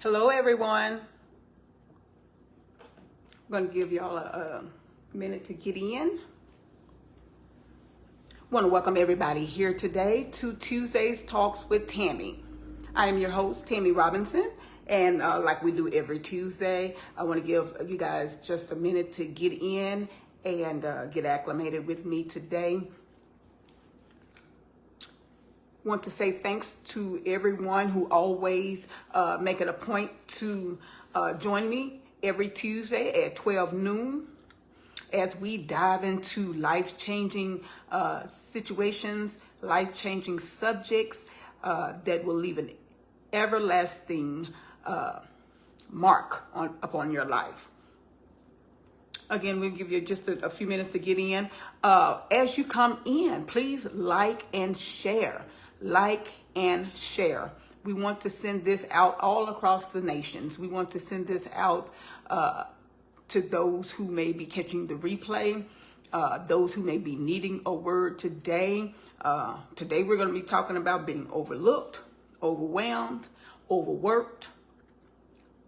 Hello, everyone. I'm going to give y'all a minute to get in. I want to welcome everybody here today to Tuesday's Talks with Tammy. I am your host, Tammy Robinson, and like we do every Tuesday, I want to give you guys just a minute to get in and get acclimated with me today. Want to say thanks to everyone who always make it a point to join me every Tuesday at 12 noon as we dive into life-changing situations, life-changing subjects that will leave an everlasting mark upon your life. Again, we'll give you just a few minutes to get in. As you come in, please like and share. Like and share. We want to send this out all across the nations. We want to send this out to those who may be catching the replay, those who may be needing a word today. Today we're going to be talking about being overlooked, overwhelmed, overworked,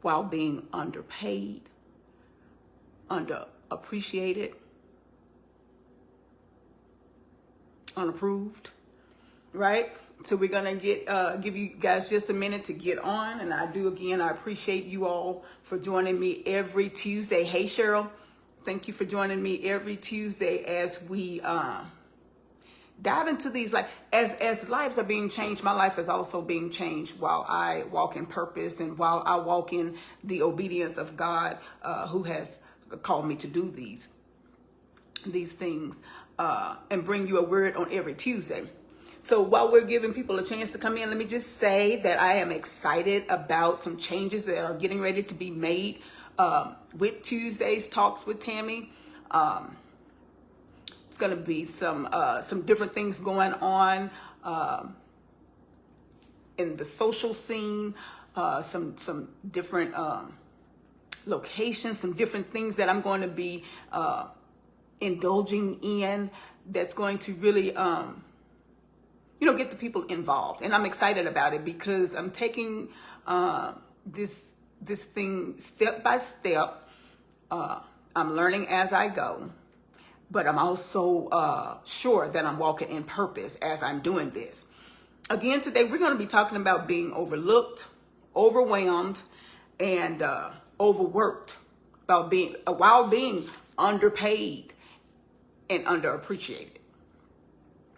while being underpaid, underappreciated, unapproved, right? So we're gonna give you guys just a minute to get on, and I appreciate you all for joining me every Tuesday. Hey Cheryl, thank you for joining me every Tuesday as we dive into these, like as lives are being changed. My life is also being changed while I walk in purpose and while I walk in the obedience of God, who has called me to do these things and bring you a word on every Tuesday. So while we're giving people a chance to come in, let me just say that I am excited about some changes that are getting ready to be made with Tuesday's Talks with Tammy. It's going to be some different things going on in the social scene, some different locations, some different things that I'm going to be indulging in that's going to really get the people involved. And I'm excited about it because I'm taking this thing step by step. I'm learning as I go, but I'm also sure that I'm walking in purpose as I'm doing this. Again, today we're going to be talking about being overlooked, overwhelmed, and overworked, while being underpaid and underappreciated.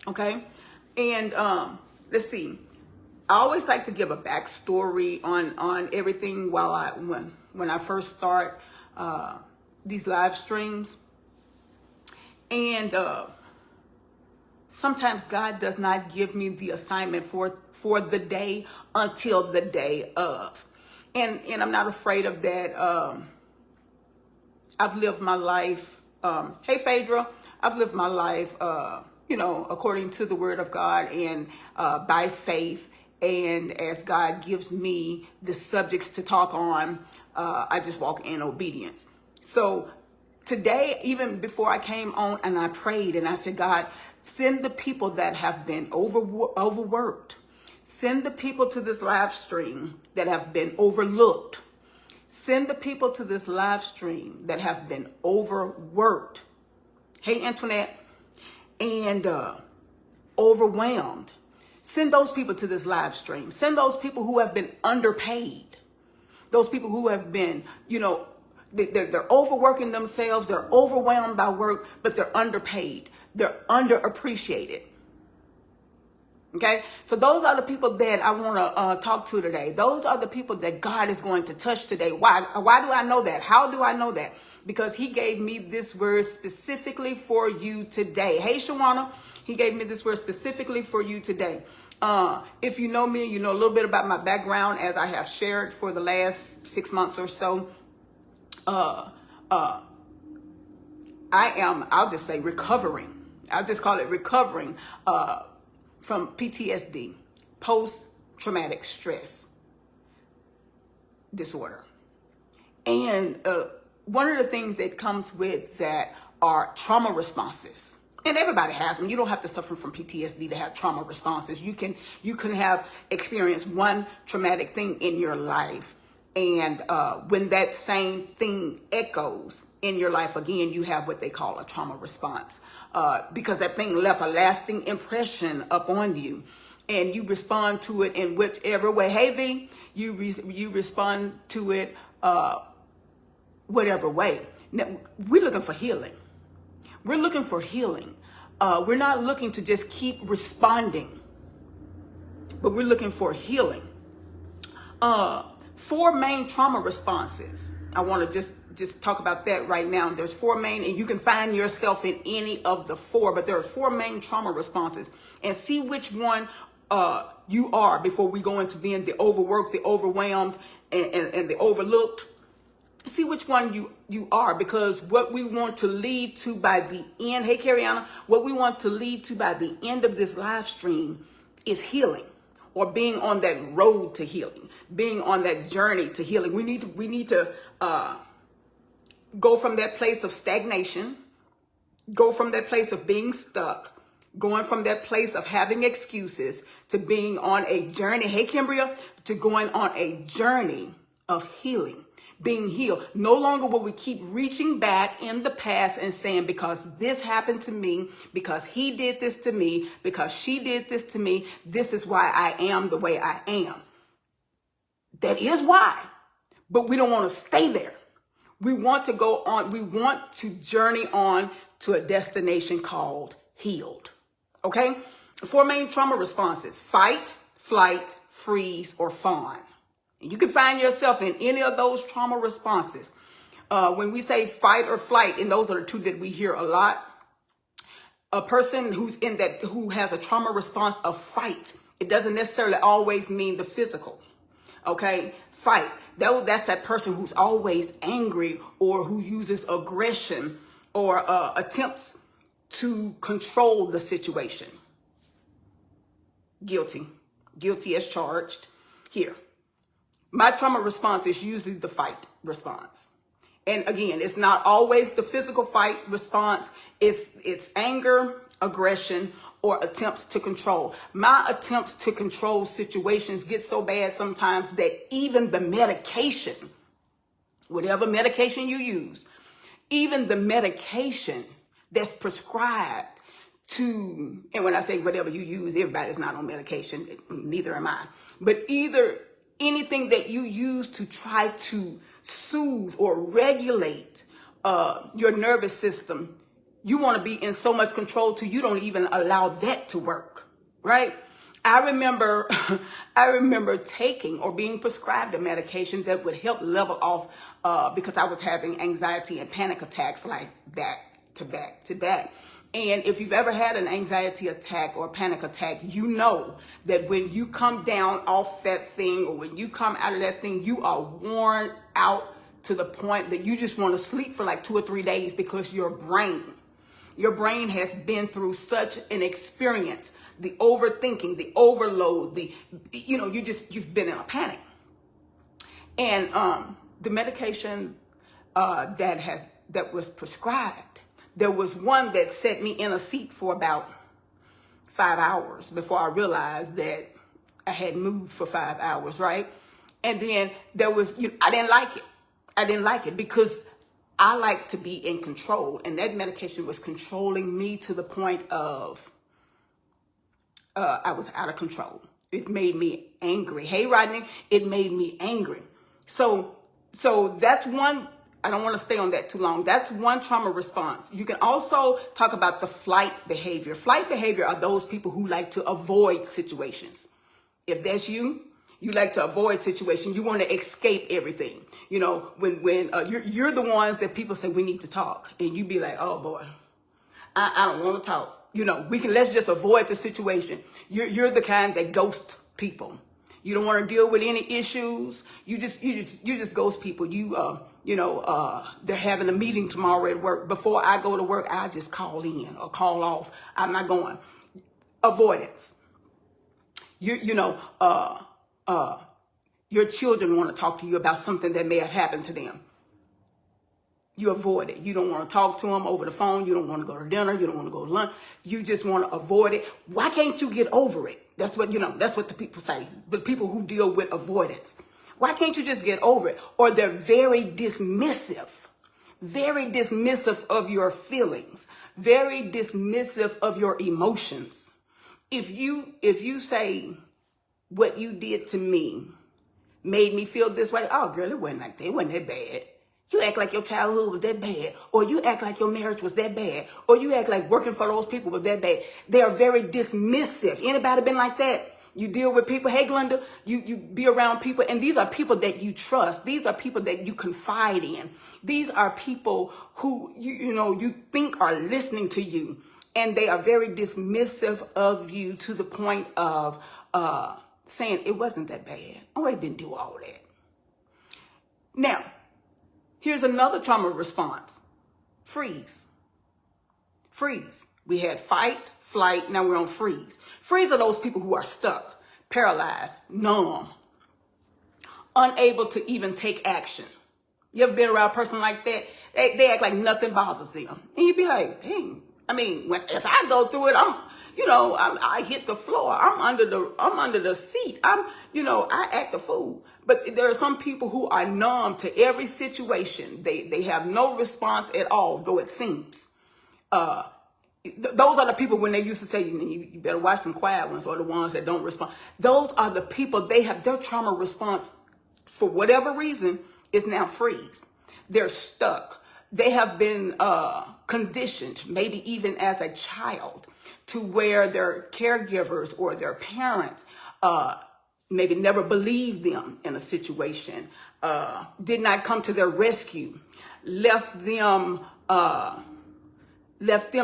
Okay? And let's see. I always like to give a backstory on everything when I first start these live streams. And sometimes God does not give me the assignment for the day until the day of. And I'm not afraid of that. I've lived my life. Hey Phaedra, I've lived my life according to the word of God and by faith. And as God gives me the subjects to talk on, I just walk in obedience. So today, even before I came on and I prayed and I said, God, send the people that have been overworked. Send the people to this live stream that have been overlooked. Send the people to this live stream that have been overworked. Hey, Antoinette. And overwhelmed. Send those people to this live stream. Send those people who have been underpaid. Those people who have been, they're overworking themselves. They're overwhelmed by work, but they're underpaid. They're underappreciated. Okay? So those are the people that I want to talk to today. Those are the people that God is going to touch today. Why do I know that? How do I know that? Because he gave me this word specifically for you today. Hey, Shawana, he gave me this word specifically for you today. If you know me, you know a little bit about my background as I have shared for the last 6 months or so. I'll just say recovering. I'll just call it recovering from PTSD, post-traumatic stress disorder. And one of the things that comes with that are trauma responses. And everybody has them. You don't have to suffer from PTSD to have trauma responses. You can have experienced one traumatic thing in your life And when that same thing echoes in your life again, you have what they call a trauma response, because that thing left a lasting impression upon you, and you respond to it in whichever way. Hey, V, you respond to it whatever way. Now, we're looking for healing. We're looking for healing. We're not looking to just keep responding, but we're looking for healing. 4 main trauma responses. I want to just talk about that right now. There's 4 main, and you can find yourself in any of the 4, but there are 4 main trauma responses, and see which one you are before we go into being the overworked, the overwhelmed, and the overlooked. See which one you are, because what we want to lead to by the end, hey, Cariana, what we want to lead to by the end of this live stream is healing, or being on that road to healing, being on that journey to healing. We need to go from that place of stagnation, go from that place of being stuck, going from that place of having excuses to being on a journey, hey, Kimbria, to going on a journey of healing, being healed. No longer will we keep reaching back in the past and saying, because this happened to me, because he did this to me, because she did this to me, this is why I am the way I am. That is why, but we don't want to stay there. We want to go on. We want to journey on to a destination called healed. Okay? 4 main trauma responses: fight, flight, freeze, or fawn. You can find yourself in any of those trauma responses. When we say fight or flight, and those are the 2 that we hear a lot, a person who has a trauma response of fight, it doesn't necessarily always mean the physical. Okay, fight. That's that person who's always angry, or who uses aggression, or attempts to control the situation. Guilty as charged here. My trauma response is usually the fight response. And again, it's not always the physical fight response. It's anger, aggression, or attempts to control. My attempts to control situations get so bad sometimes that even the medication, whatever medication you use, even the medication that's prescribed to, and when I say whatever you use, everybody's not on medication, neither am I, but anything that you use to try to soothe or regulate your nervous system, you want to be in so much control till you don't even allow that to work, right? I remember taking or being prescribed a medication that would help level off because I was having anxiety and panic attacks like back to back to back. And if you've ever had an anxiety attack or panic attack, you know that when you come down off that thing, or when you come out of that thing, you are worn out to the point that you just want to sleep for like 2 or 3 days, because your brain has been through such an experience, the overthinking, the overload, you've been in a panic. And the medication that was prescribed, there was one that set me in a seat for about 5 hours before I realized that I had moved for 5 hours, right? And then there was, I didn't like it. I didn't like it because I like to be in control. And that medication was controlling me to the point of I was out of control. It made me angry. Hey, Rodney, it made me angry. So that's one. I don't want to stay on that too long. That's one trauma response. You can also talk about the flight behavior. Flight behavior are those people who like to avoid situations. If that's you like to avoid situations. You want to escape everything. When you're the ones that people say we need to talk, and you be like, oh boy, I don't want to talk. Let's just avoid the situation. You're the kind that ghost people. You don't want to deal with any issues. You just ghost people. They're having a meeting tomorrow at work. Before I go to work, I just call in or call off. I'm not going. Avoidance. Your children want to talk to you about something that may have happened to them. You avoid it. You don't want to talk to them over the phone. You don't want to go to dinner. You don't want to go to lunch. You just want to avoid it. Why can't you get over it? That's what the people say. The people who deal with avoidance. Why can't you just get over it? Or they're very dismissive of your feelings, very dismissive of your emotions. If you say what you did to me made me feel this way, oh girl, it wasn't like that. It wasn't that bad. You act like your childhood was that bad, or you act like your marriage was that bad, or you act like working for those people was that bad. They are very dismissive. Anybody been like that? You deal with people. Hey, Glenda, you be around people, and these are people that you trust. These are people that you confide in. These are people who you think are listening to you, and they are very dismissive of you to the point of saying it wasn't that bad. Oh, it didn't do all that. Now, here's another trauma response. Freeze. Freeze. We had fight, flight, now we're on freeze. Freeze are those people who are stuck, paralyzed, numb, unable to even take action. You ever been around a person like that? They act like nothing bothers them. And you be like, dang, I mean, if I go through it, I hit the floor. I'm under the seat. I act a fool. But there are some people who are numb to every situation. They have no response at all, though it seems. Those are the people when they used to say, you better watch them quiet ones or the ones that don't respond. Those are the people, they have their trauma response for whatever reason is now freeze. They're stuck. They have been conditioned, maybe even as a child, to where their caregivers or their parents maybe never believed them in a situation, did not come to their rescue, left them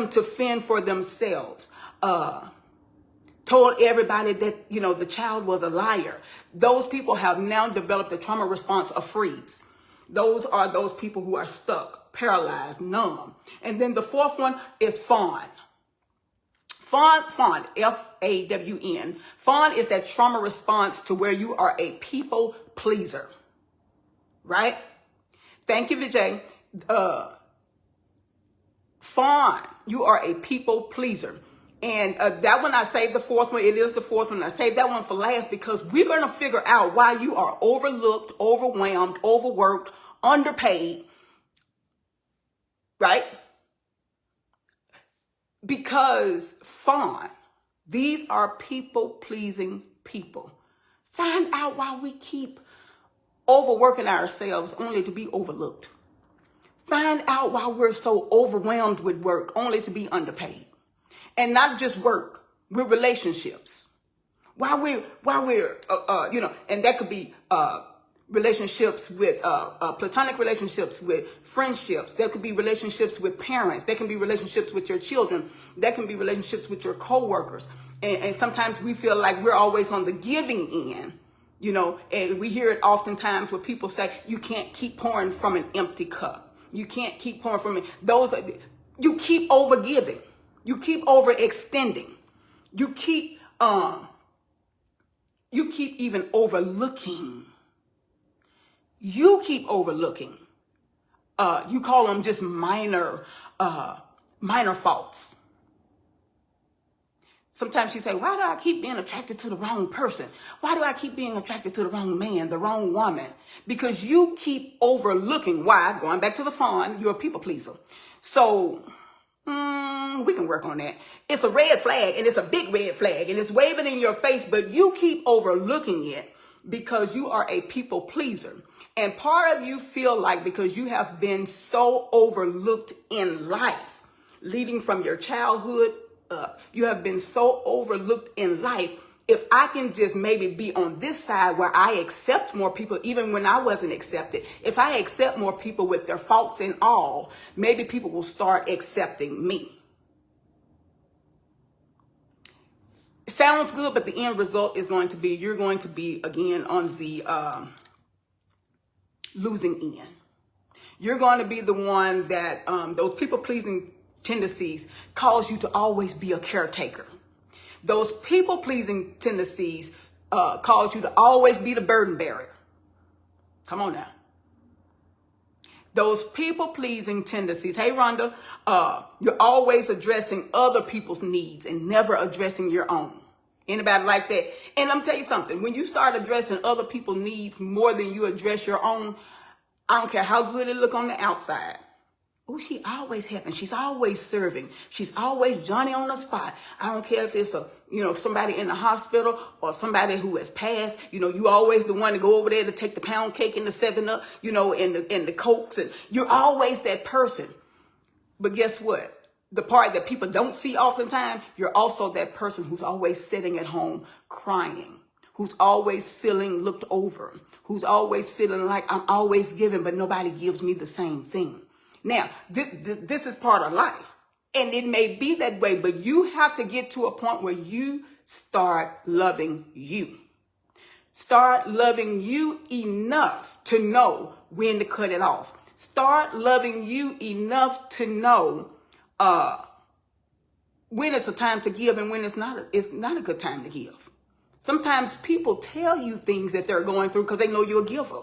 to fend for themselves, told everybody that, the child was a liar. Those people have now developed a trauma response of freeze. Those are those people who are stuck, paralyzed, numb. And then the fourth one is fawn. Fawn, F-A-W-N. Fawn is that trauma response to where you are a people pleaser, right? Thank you, Vijay. Fawn, you are a people pleaser. And that one, I saved the fourth one. It is the fourth one. I saved that one for last because we're going to figure out why you are overlooked, overwhelmed, overworked, underpaid, right? Because fawn, these are people-pleasing people. Find out why we keep overworking ourselves only to be overlooked. Find out why we're so overwhelmed with work only to be underpaid. And not just work, with relationships. Why we're and that could be relationships with platonic relationships, with friendships. There could be relationships with parents. There can be relationships with your children. There can be relationships with your coworkers. And sometimes we feel like we're always on the giving end, and we hear it oftentimes where people say, you can't keep pouring from an empty cup. You can't keep pouring from it. You keep overgiving. You keep overextending. You keep even overlooking. You keep overlooking. You call them just minor faults. Sometimes you say, why do I keep being attracted to the wrong person? Why do I keep being attracted to the wrong man, the wrong woman? Because you keep overlooking. Why? Going back to the fawn, you're a people pleaser. So we can work on that. It's a red flag, and it's a big red flag, and it's waving in your face, but you keep overlooking it because you are a people pleaser. And part of you feel like because you have been so overlooked in life, leading from your childhood up, you have been so overlooked in life. If I can just maybe be on this side where I accept more people, even when I wasn't accepted, if I accept more people with their faults and all, maybe people will start accepting me. It sounds good, but the end result is going to be, you're going to be again on the losing end. You're going to be the one that those people-pleasing tendencies cause you to always be a caretaker. Those people-pleasing tendencies cause you to always be the burden bearer. Come on now. Those people-pleasing tendencies, hey Rhonda, you're always addressing other people's needs and never addressing your own. Anybody like that? And I'm tell you something, when you start addressing other people's needs more than you address your own, I don't care how good it look on the outside. Oh, she always helping. She's always serving. She's always Johnny on the spot. I don't care if it's somebody in the hospital or somebody who has passed. You always the one to go over there to take the pound cake and the 7-Up, and the Cokes, and you're always that person. But guess what? The part that people don't see oftentimes, you're also that person who's always sitting at home crying, who's always feeling looked over, who's always feeling like I'm always giving, but nobody gives me the same thing. Now, this is part of life, and it may be that way, but you have to get to a point where you start loving you. Start loving you enough to know when to cut it off. Start loving you enough to know when it's a time to give and when it's not a good time to give. Sometimes people tell you things that they're going through because they know you're a giver.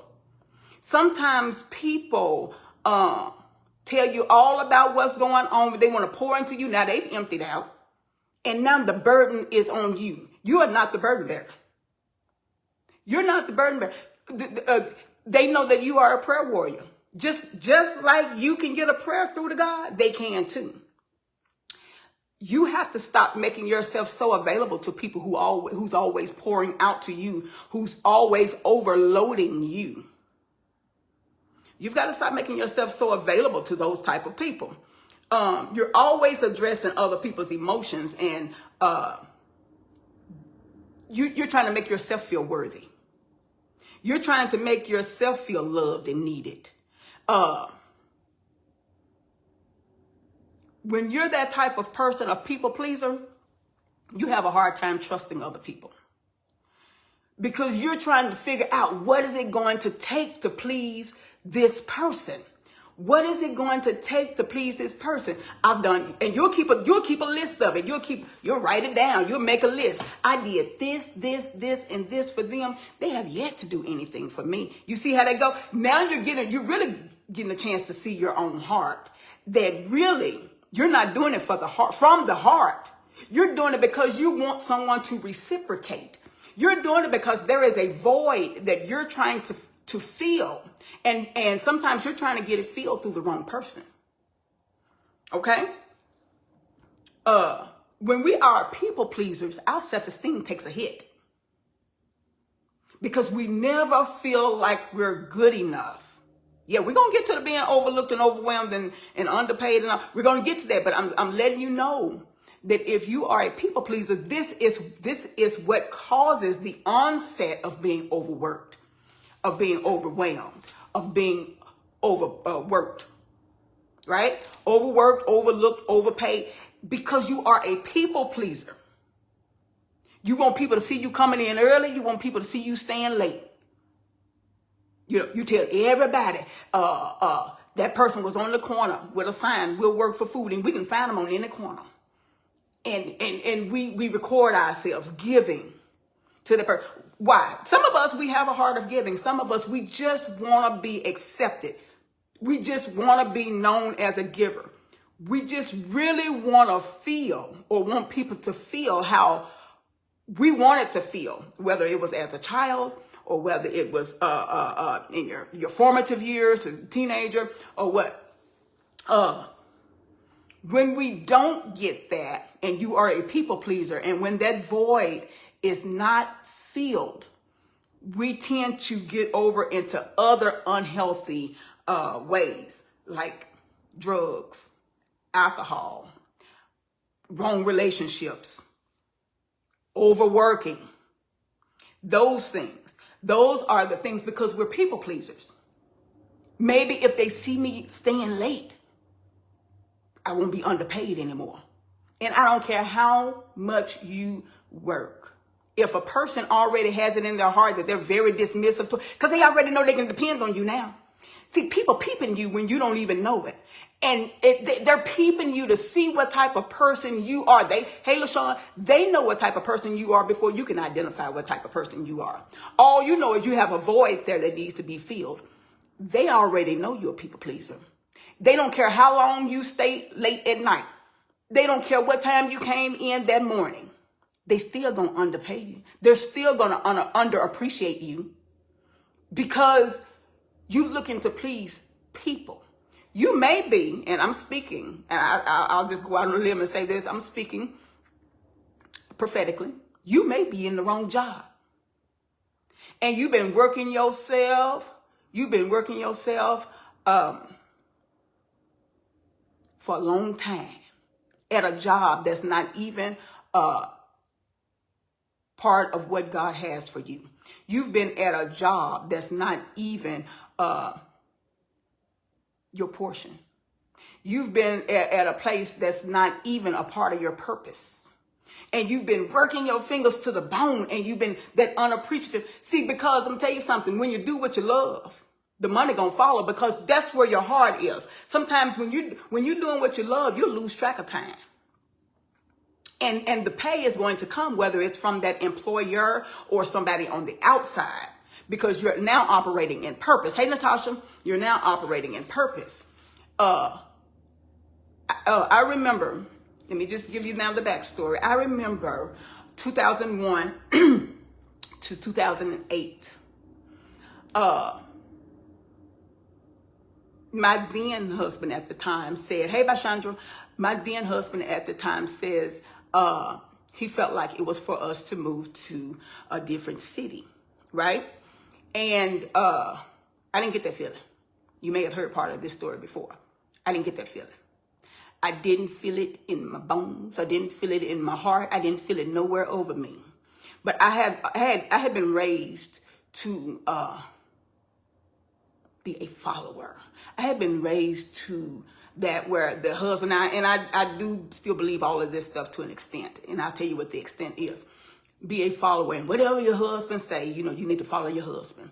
Sometimes people tell you all about what's going on, but they want to pour into you. Now they've emptied out, and now the burden is on you. You are not the burden bearer. You're not the burden bearer. They know that you are a prayer warrior. Just like you can get a prayer through to God, they can too. You have to stop making yourself so available to people who's always pouring out to you, who's always overloading you. You've got to stop making yourself so available to those type of people. You're always addressing other people's emotions, and you're trying to make yourself feel worthy. You're trying to make yourself feel loved and needed. When you're that type of person, a people pleaser, you have a hard time trusting other people. Because you're trying to figure out, what is it going to take to please this person? What is it going to take to please this person? I've done, and you'll keep a list of it. You'll write it down. You'll make a list. I did this, and this for them. They have yet to do anything for me. You see how they go? Now you're really getting a chance to see your own heart. That really, you're not doing it for the heart, from the heart. You're doing it because you want someone to reciprocate. You're doing it because there is a void that you're trying to feel. And sometimes you're trying to get it filled through the wrong person. Okay? When we are people pleasers, our self-esteem takes a hit. Because we never feel like we're good enough. Yeah, we're going to get to the being overlooked and overwhelmed and underpaid. And all. We're going to get to that. But I'm letting you know that if you are a people pleaser, this is what causes the onset of being overworked, of being overwhelmed, of being overworked, right? Overworked, overlooked, overpaid, because you are a people pleaser. You want people to see you coming in early. You want people to see you staying late. You tell everybody, that person was on the corner with a sign, we'll work for food, and we can find them on any corner. And we record ourselves giving to the person. Why? Some of us, we have a heart of giving. Some of us, we just want to be accepted. We just want to be known as a giver. We just really want to feel, or want people to feel how we wanted to feel, whether it was as a child or whether it was in your formative years, as a teenager, or what. When we don't get that, and you are a people pleaser, and when that void is not filled, we tend to get over into other unhealthy ways, like drugs, alcohol, wrong relationships, overworking. Those things. Those are the things, because we're people pleasers. Maybe if they see me staying late, I won't be underpaid anymore. And I don't care how much you work. If a person already has it in their heart that they're very dismissive to, because they already know they can depend on you now. See, people peeping you when you don't even know it. And they're peeping you to see what type of person you are. Hey, LaShawn, they know what type of person you are before you can identify what type of person you are. All you know is you have a void there that needs to be filled. They already know you're a people pleaser. They don't care how long you stay late at night. They don't care what time you came in that morning. they still going to underpay you. They're still going to underappreciate you because you looking to please people. You may be, and I'm speaking, and I'll just go out on a limb and say this, I'm speaking prophetically. You may be in the wrong job. And you've been working yourself for a long time at a job that's not even part of what God has for you. You've been at a job that's not even your portion. You've been at a place that's not even a part of your purpose. And you've been working your fingers to the bone, and you've been that unappreciative. See, because I'm telling you something, when you do what you love, the money gonna follow, because that's where your heart is. Sometimes when you're doing what you love, you lose track of time. And the pay is going to come, whether it's from that employer or somebody on the outside, because you're now operating in purpose. Hey, Natasha, you're now operating in purpose. I remember, let me just give you now the backstory. I remember 2001 to 2008. My then husband at the time said, hey, Bashandra, my then husband at the time says he felt like it was for us to move to a different city, right? And I didn't get that feeling. You may have heard part of this story before. I didn't get that feeling. I didn't feel it in my bones. I didn't feel it in my heart. I didn't feel it nowhere over me. But I had been raised to be a follower. I had been raised to that where the husband, I do still believe all of this stuff to an extent, and I'll tell you what the extent is. Be a follower, and whatever your husband say, you need to follow your husband.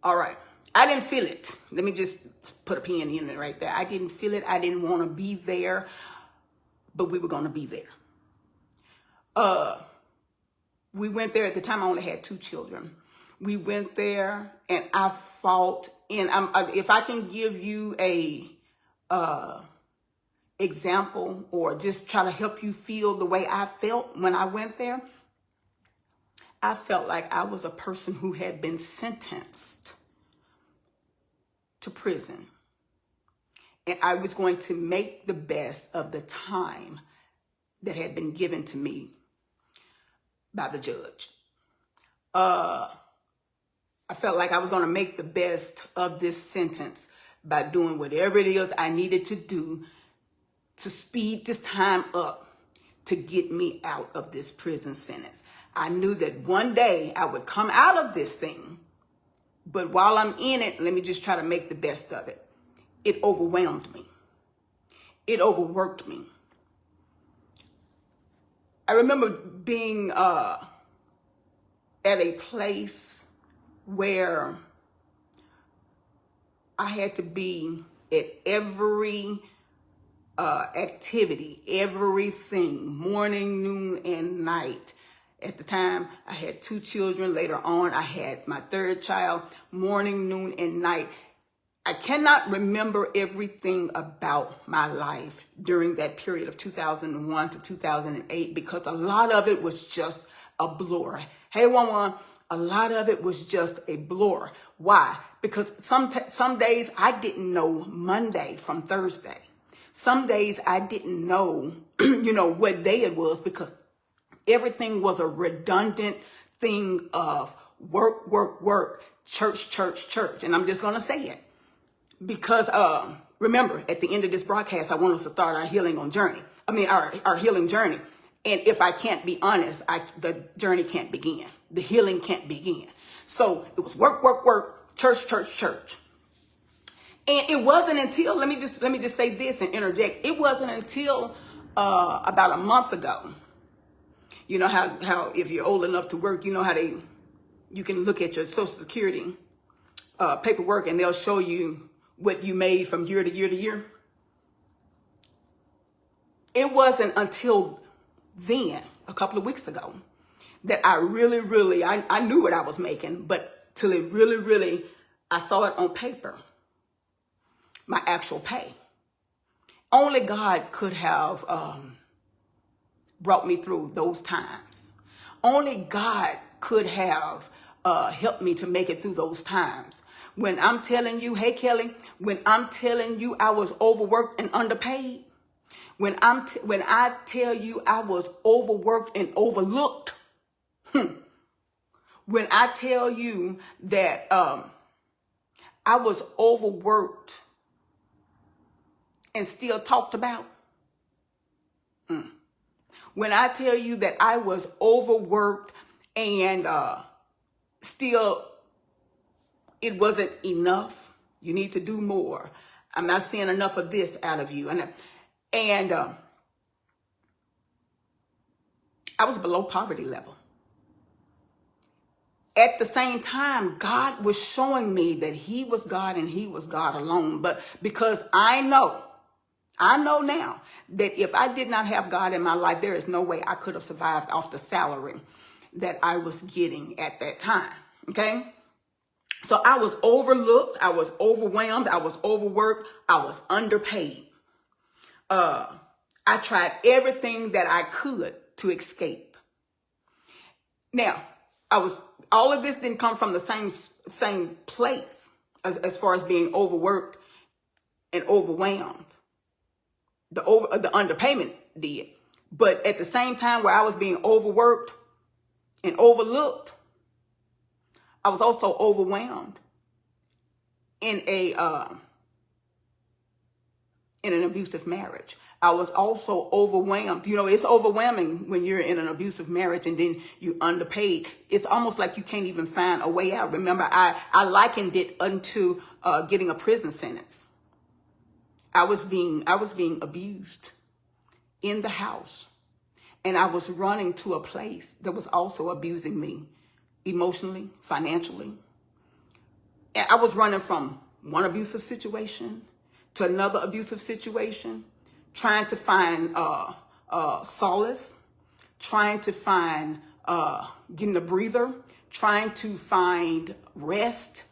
All right. I didn't feel it. Let me just put a pin in it right there. I didn't feel it. I didn't want to be there, but we were going to be there. We went there. At the time, I only had 2 children. We went there, and I fought. And if I can give you a example, or just try to help you feel the way I felt when I went there, I felt like I was a person who had been sentenced to prison. And I was going to make the best of the time that had been given to me by the judge. I felt like I was going to make the best of this sentence by doing whatever it is I needed to do to speed this time up to get me out of this prison sentence. I knew that one day I would come out of this thing, but while I'm in it, let me just try to make the best of it. It overwhelmed me. It overworked me. I remember being at a place where I had to be at every activity, everything, morning, noon, and night. At the time, I had 2 children. Later on, I had my 3rd child, morning, noon, and night. I cannot remember everything about my life during that period of 2001 to 2008 because a lot of it was just a blur. Hey, one, a lot of it was just a blur. Why? Because some days I didn't know Monday from Thursday. Some days I didn't know, what day it was because everything was a redundant thing of work, church. And I'm just going to say it because, remember, at the end of this broadcast, I want us to start our healing journey. Our healing journey. And if I can't be honest, the journey can't begin. The healing can't begin. So it was work, church. And it wasn't until, let me just say this and interject. It wasn't until about a month ago. You know how if you're old enough to work, you know how you can look at your Social Security paperwork and they'll show you what you made from year to year to year. It wasn't until then, a couple of weeks ago, that I really, I knew what I was making, but till it really, I saw it on paper, my actual pay. Only God could have brought me through those times. Only God could have helped me to make it through those times. When I'm telling you, hey Kelly, when I'm telling you I was overworked and underpaid, when I tell you I was overworked and overlooked, when I tell you that I was overworked and still talked about, when I tell you that I was overworked and still it wasn't enough, you need to do more. I'm not seeing enough of this out of you. And I was below poverty level. At the same time, God was showing me that he was God and he was God alone. But because I know now that if I did not have God in my life, there is no way I could have survived off the salary that I was getting at that time. Okay. So I was overlooked. I was overwhelmed. I was overworked. I was underpaid. I tried everything that I could to escape. Now, all of this didn't come from the same place as far as being overworked and overwhelmed. The underpayment did. But at the same time where I was being overworked and overlooked, I was also overwhelmed in an abusive marriage. I was also overwhelmed. You know, it's overwhelming when you're in an abusive marriage and then you're underpaid. It's almost like you can't even find a way out. Remember, I likened it unto getting a prison sentence. I was being abused in the house, and I was running to a place that was also abusing me emotionally, financially. And I was running from one abusive situation to another abusive situation, trying to find solace, trying to find getting a breather, trying to find rest,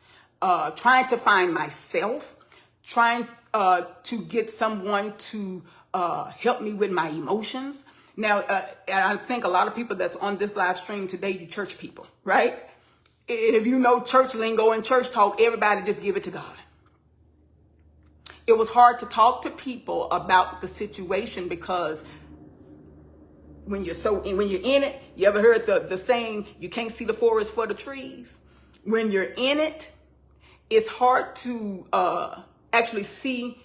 trying to find myself, trying to get someone to help me with my emotions. Now, and I think a lot of people that's on this live stream today, you church people, right? If you know church lingo and church talk, everybody just give it to God. It was hard to talk to people about the situation because when you're in it, you ever heard the saying, you can't see the forest for the trees? When you're in it, it's hard to actually see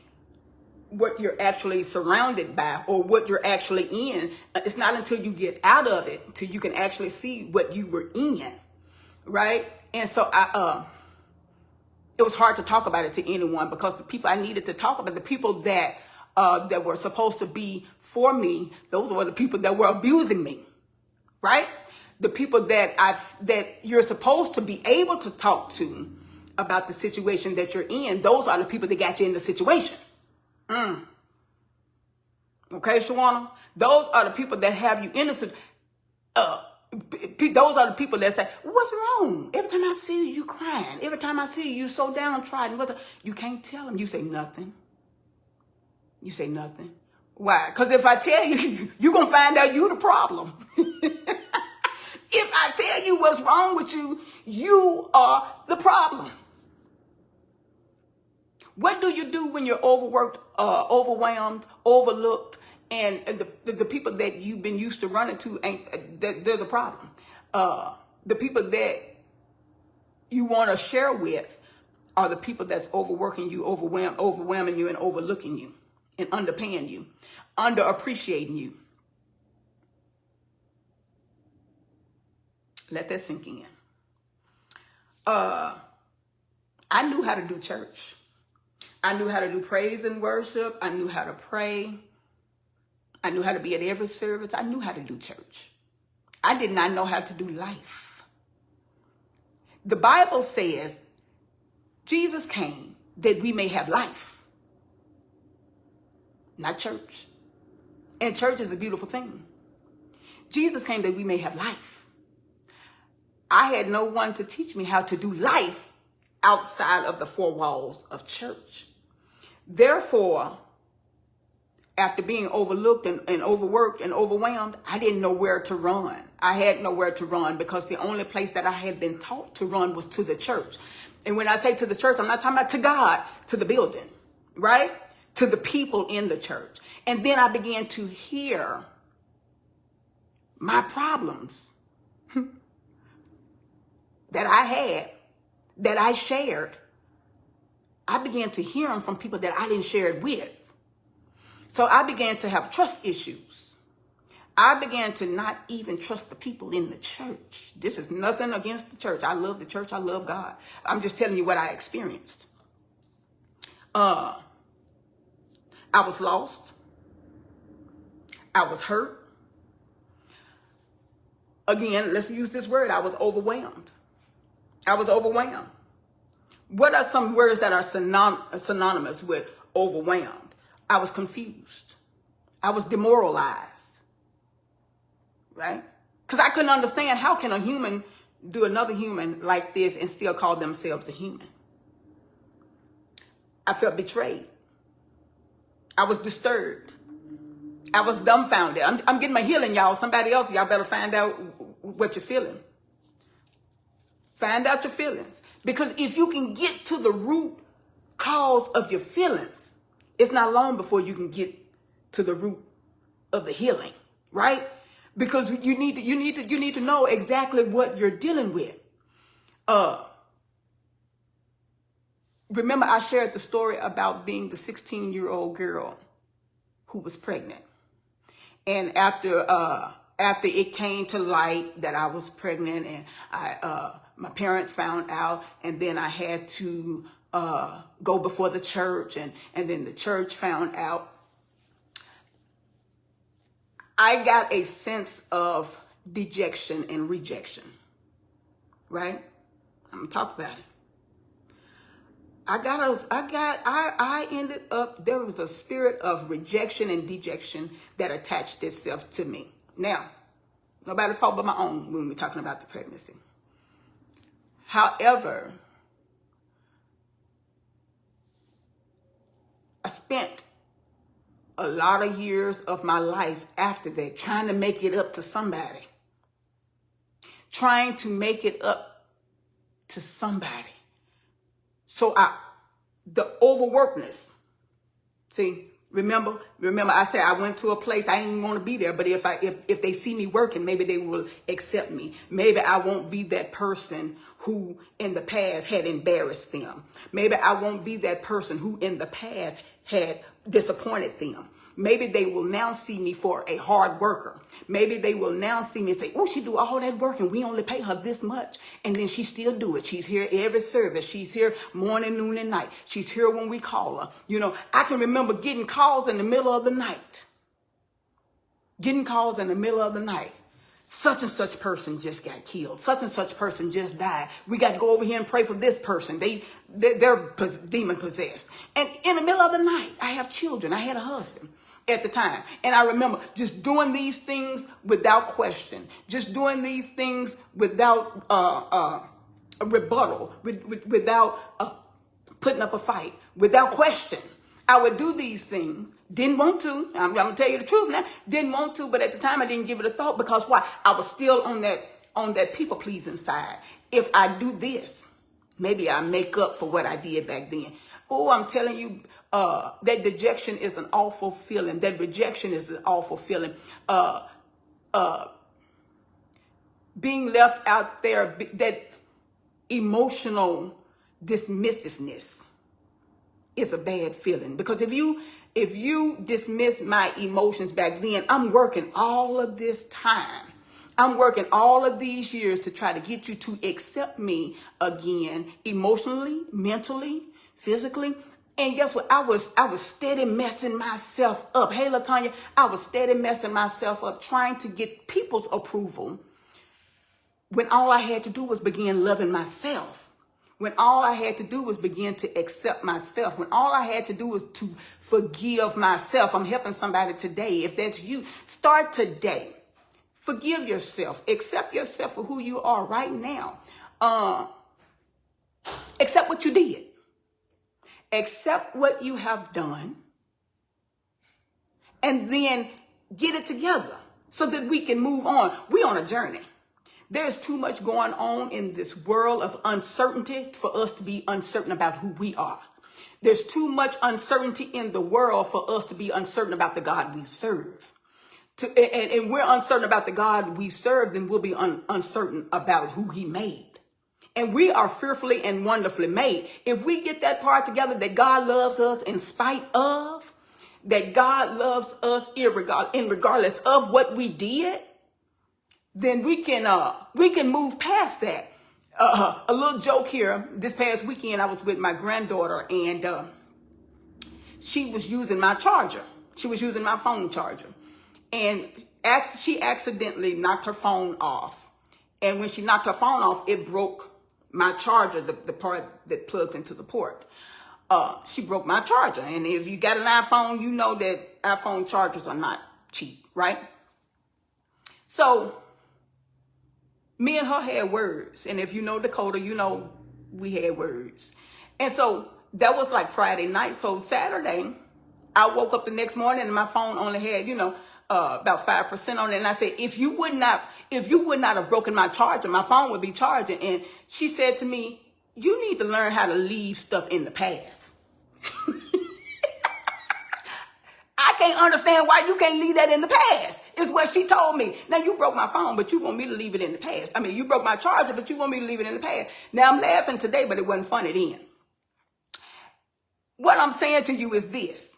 what you're actually surrounded by or what you're actually in. It's not until you get out of it until you can actually see what you were in, right? And so it was hard to talk about it to anyone because the people I needed to talk about, the people that were supposed to be for me, those were the people that were abusing me, right? The people that you're supposed to be able to talk to about the situation that you're in, those are the people that got you in the situation. Okay, Shawana? Those are the people that have you innocent. Those are the people that say, what's wrong? Every time I see you, you crying. Every time I see you, you so downtrodden. You can't tell them. You say nothing. You say nothing. Why? Because if I tell you, you're going to find out you the problem. If I tell you what's wrong with you, you are the problem. What do you do when you're overworked, overwhelmed, overlooked, and the people that you've been used to running to they're the problem? The people that you want to share with are the people that's overworking you, overwhelming you, and overlooking you, and underpaying you, underappreciating you. Let that sink in. I knew how to do church. I knew how to do praise and worship. I knew how to pray. I knew how to be at every service. I knew how to do church. I did not know how to do life. The Bible says Jesus came that we may have life, not church. And church is a beautiful thing. Jesus came that we may have life. I had no one to teach me how to do life outside of the four walls of church. Therefore, After being overlooked and overworked and overwhelmed, I didn't know where to run. I had nowhere to run because the only place that I had been taught to run was to the church. And when I say to the church, I'm not talking about to God, to the building, right? To the people in the church. And then I began to hear my problems that I had, that I shared. I began to hear them from people that I didn't share it with. So I began to have trust issues. I began to not even trust the people in the church. This is nothing against the church. I love the church. I love God. I'm just telling you what I experienced. I was lost. I was hurt. Again, let's use this word. I was overwhelmed. I was overwhelmed. What are some words that are synonymous with overwhelmed? I was confused. I was demoralized, right? Because I couldn't understand, how can a human do another human like this and still call themselves a human? I felt betrayed. I was disturbed. I was dumbfounded. I'm getting my healing, y'all. Somebody else, y'all better find out what you're feeling. Find out your feelings. Because if you can get to the root cause of your feelings, it's not long before you can get to the root of the healing, right? Because you need to know exactly what you're dealing with. Remember, I shared the story about being the 16-year-old girl who was pregnant, and after it came to light that I was pregnant, and my parents found out, and then I had to go before the church, and then the church found out. I got a sense of dejection and rejection, right? I'm gonna talk about it. I ended up, there was a spirit of rejection and dejection that attached itself to me. Now, nobody fault but my own when we're talking about the pregnancy. However, I spent a lot of years of my life after that trying to make it up to somebody. Trying to make it up to somebody. So the overworkedness. See, remember I said I went to a place I didn't even want to be there, but if they see me working, maybe they will accept me. Maybe I won't be that person who in the past had embarrassed them. Maybe I won't be that person who in the past had disappointed them. Maybe they will now see me for a hard worker. Maybe they will now see me and say, oh, she do all that work and we only pay her this much. And then she still do it. She's here every service. She's here morning, noon, and night. She's here when we call her. You know, I can remember getting calls in the middle of the night. Such and such person just got killed. Such and such person just died. We got to go over here and pray for this person. They're demon possessed. And in the middle of the night, I have children. I had a husband at the time. And I remember just doing these things without question. Just doing these things without a rebuttal, without putting up a fight, without question. I would do these things. Didn't want to. I'm going to tell you the truth now. Didn't want to, but at the time I didn't give it a thought because why? I was still on that people pleasing side. If I do this, maybe I make up for what I did back then. Oh, I'm telling you, that dejection is an awful feeling. That rejection is an awful feeling. Being left out there, that emotional dismissiveness is a bad feeling. Because if you dismiss my emotions back then, I'm working all of this time. I'm working all of these years to try to get you to accept me again, emotionally, mentally, physically. And guess what? I was steady messing myself up. Hey, LaTanya, I was steady messing myself up trying to get people's approval when all I had to do was begin loving myself. When all I had to do was begin to accept myself. When all I had to do was to forgive myself. I'm helping somebody today. If that's you, start today. Forgive yourself. Accept yourself for who you are right now. Accept what you did. Accept what you have done. and then get it together so that we can move on. We're on a journey. There's too much going on in this world of uncertainty for us to be uncertain about who we are. There's too much uncertainty in the world for us to be uncertain about the God we serve. And we're uncertain about the God we serve, then we'll be uncertain about who he made. And we are fearfully and wonderfully made. If we get that part together, that God loves us in spite of, that God loves us regardless of what we did, then we can move past that. A little joke here. This past weekend, I was with my granddaughter, and she was using my charger. She was using my phone charger, and she accidentally knocked her phone off. And when she knocked her phone off, it broke my charger, the part that plugs into the port. She broke my charger. And if you got an iPhone, you know that iPhone chargers are not cheap, right? So me and her had words. And if you know Dakota, you know we had words. And so that was like Friday night. So Saturday, I woke up the next morning and my phone only had, about 5% on it. And I said, if you would not have broken my charger, my phone would be charging. And she said to me, you need to learn how to leave stuff in the past. I can't understand why you can't leave that in the past, is what she told me. Now, you broke my phone, but you want me to leave it in the past. I mean, you broke my charger, but you want me to leave it in the past. Now, I'm laughing today, but it wasn't funny then. What I'm saying to you is this.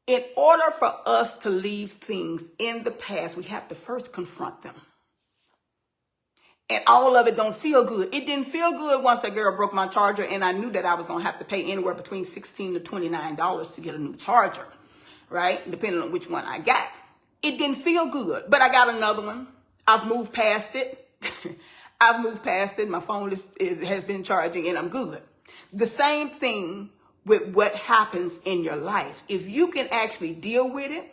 In order for us to leave things in the past, we have to first confront them. And all of it don't feel good. It didn't feel good once that girl broke my charger, and I knew that I was going to have to pay anywhere between $16 to $29 to get a new charger, right? Depending on which one I got. It didn't feel good, but I got another one. I've moved past it. My phone has been charging, and I'm good. The same thing with what happens in your life. If you can actually deal with it,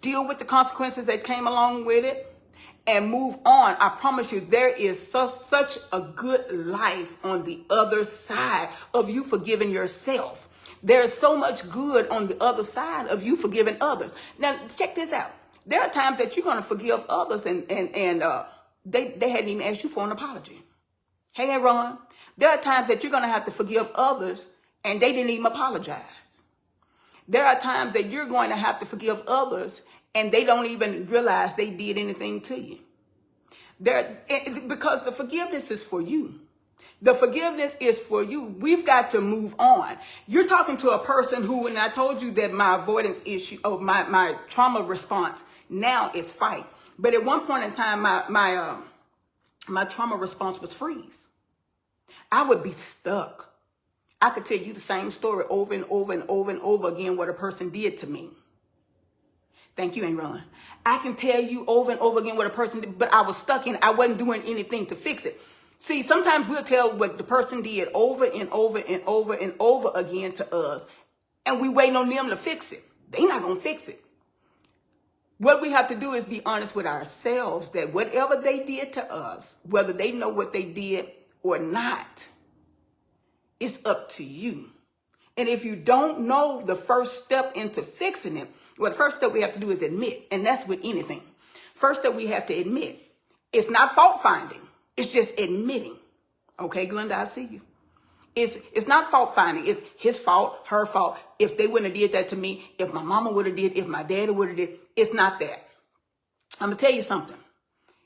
deal with the consequences that came along with it, and move on, I promise you there is such a good life on the other side of you forgiving yourself. There is so much good on the other side of you forgiving others. Now, check this out. There are times that you're going to forgive others and they hadn't even asked you for an apology. Hey, Ron. There are times that you're going to have to forgive others and they didn't even apologize. There are times that you're going to have to forgive others and they don't even realize they did anything to you. Because the forgiveness is for you. The forgiveness is for you. We've got to move on. You're talking to a person who, and I told you that my avoidance issue, or my trauma response now is fight. But at one point in time, my trauma response was freeze. I would be stuck. I could tell you the same story over and over and over and over again what a person did to me. Thank you, Ron. I can tell you over and over again what a person did, but I was stuck in it. I wasn't doing anything to fix it. See, sometimes we'll tell what the person did over and over and over and over again to us, and we waiting on them to fix it. They're not going to fix it. What we have to do is be honest with ourselves that whatever they did to us, whether they know what they did or not, it's up to you. And if you don't know the first step into fixing it, well, the first step we have to do is admit, and that's with anything. First step we have to admit. It's not fault finding. It's just admitting. Okay, Glenda, I see you. It's not fault finding. It's his fault, her fault. If they wouldn't have did that to me, if my mama would have did, if my daddy would have did, it's not that. I'm going to tell you something.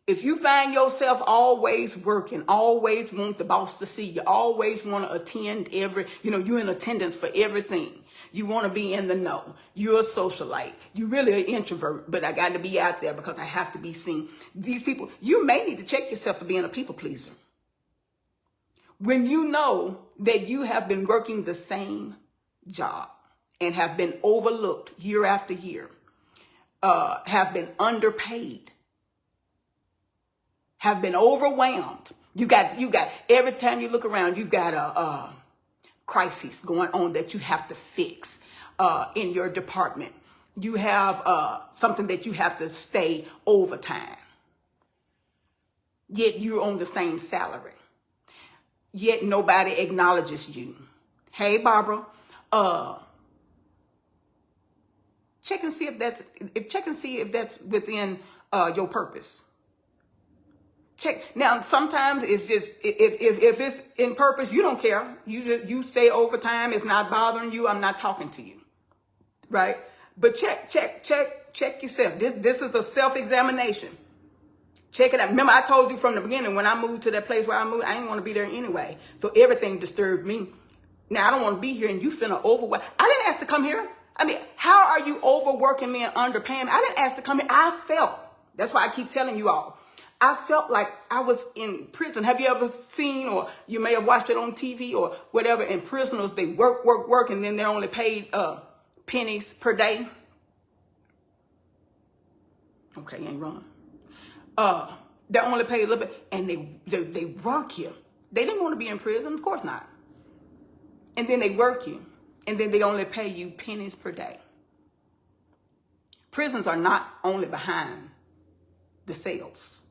If you find yourself always working, always want the boss to see you, always want to attend you're in attendance for everything. You want to be in the know. You're a socialite. You're really an introvert, but I got to be out there because I have to be seen. These people, you may need to check yourself for being a people pleaser. When you know that you have been working the same job and have been overlooked year after year, have been underpaid, have been overwhelmed. You got every time you look around, you got a crisis going on that you have to fix in your department. You have something that you have to stay overtime. Yet you're on the same salary. Yet nobody acknowledges you. Hey, Barbara. check and see if that's within your purpose. Check. Now, sometimes it's just, if it's in purpose, you don't care. You stay overtime. It's not bothering you. I'm not talking to you. Right? But check yourself. This is a self-examination. Check it out. Remember, I told you from the beginning, when I moved to that place where I moved, I didn't want to be there anyway. So everything disturbed me. Now, I don't want to be here, and you finna overwork. I didn't ask to come here. I mean, how are you overworking me and underpaying me? I didn't ask to come here. I felt. That's why I keep telling you all. I felt like I was in prison. Have you ever seen, or you may have watched it on TV or whatever, and prisoners, they work, and then they're only paid pennies per day? Okay, you ain't wrong. They're only paid a little bit, and they work you. They didn't want to be in prison, of course not. And then they work you, and then they only pay you pennies per day. Prisons are not only behind the cells.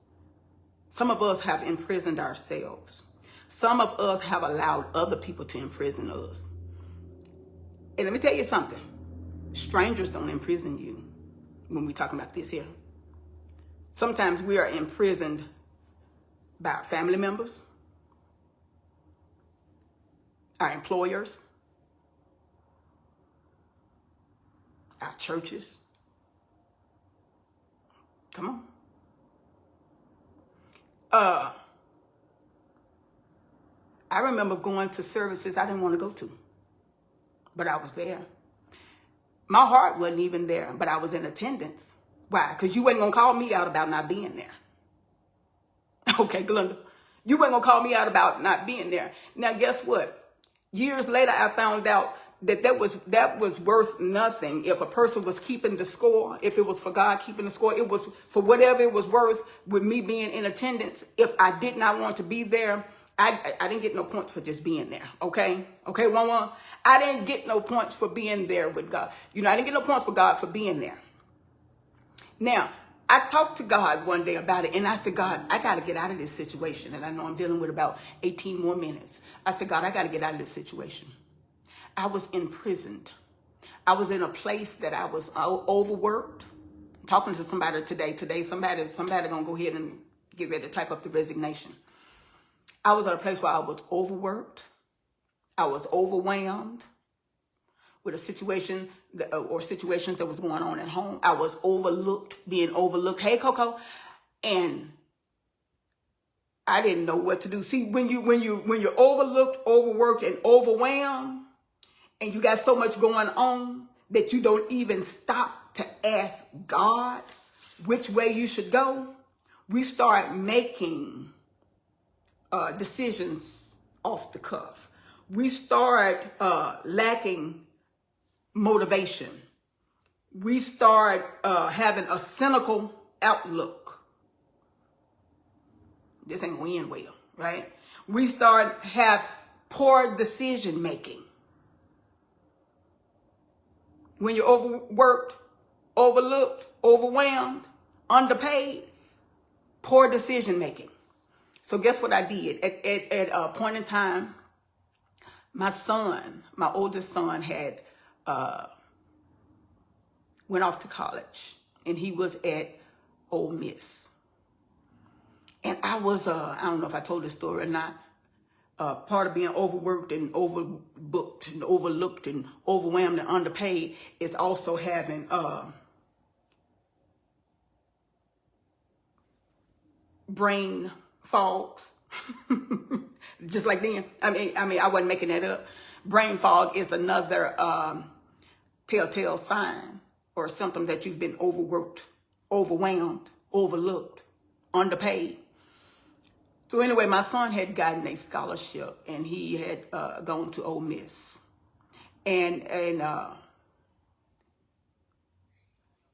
Some of us have imprisoned ourselves. Some of us have allowed other people to imprison us. And let me tell you something. Strangers don't imprison you when we're talking about this here. Sometimes we are imprisoned by our family members, our employers, our churches. Come on. I remember going to services I didn't want to go to, but I was there. My heart wasn't even there, but I was in attendance. Why? Because you wasn't going to call me out about not being there. Okay, Glenda. You weren't going to call me out about not being there. Now, guess what? Years later, I found out that was worth nothing. If a person was keeping the score, if it was for God keeping the score, it was for whatever it was worth with me being in attendance. If I did not want to be there, I didn't get no points for just being there. Okay? Okay, one. I didn't get no points for being there with God. You know, I didn't get no points for God for being there. Now, I talked to God one day about it, and I said, God, I got to get out of this situation. And I know I'm dealing with about 18 more minutes. I said, God, I got to get out of this situation. I was imprisoned. I was in a place that I was overworked. I'm talking to somebody today, somebody gonna go ahead and get ready to type up the resignation. I was at a place where I was overworked. I was overwhelmed with a situation or situations that was going on at home. I was being overlooked. Hey, Coco. And I didn't know what to do. See, when you're overlooked, overworked, and overwhelmed, and you got so much going on that you don't even stop to ask God which way you should go, we start making decisions off the cuff. We start lacking motivation. We start having a cynical outlook. This ain't going to end well, right? We start have poor decision making. When you're overworked, overlooked, overwhelmed, underpaid, poor decision making. So guess what I did? At a point in time, my oldest son had went off to college, and he was at Ole Miss. And I was, I don't know if I told this story or not, part of being overworked and overbooked and overlooked and overwhelmed and underpaid is also having brain fogs. Just like then. I mean, I wasn't making that up. Brain fog is another telltale sign or symptom that you've been overworked, overwhelmed, overlooked, underpaid. So anyway, my son had gotten a scholarship, and he had gone to Ole Miss. And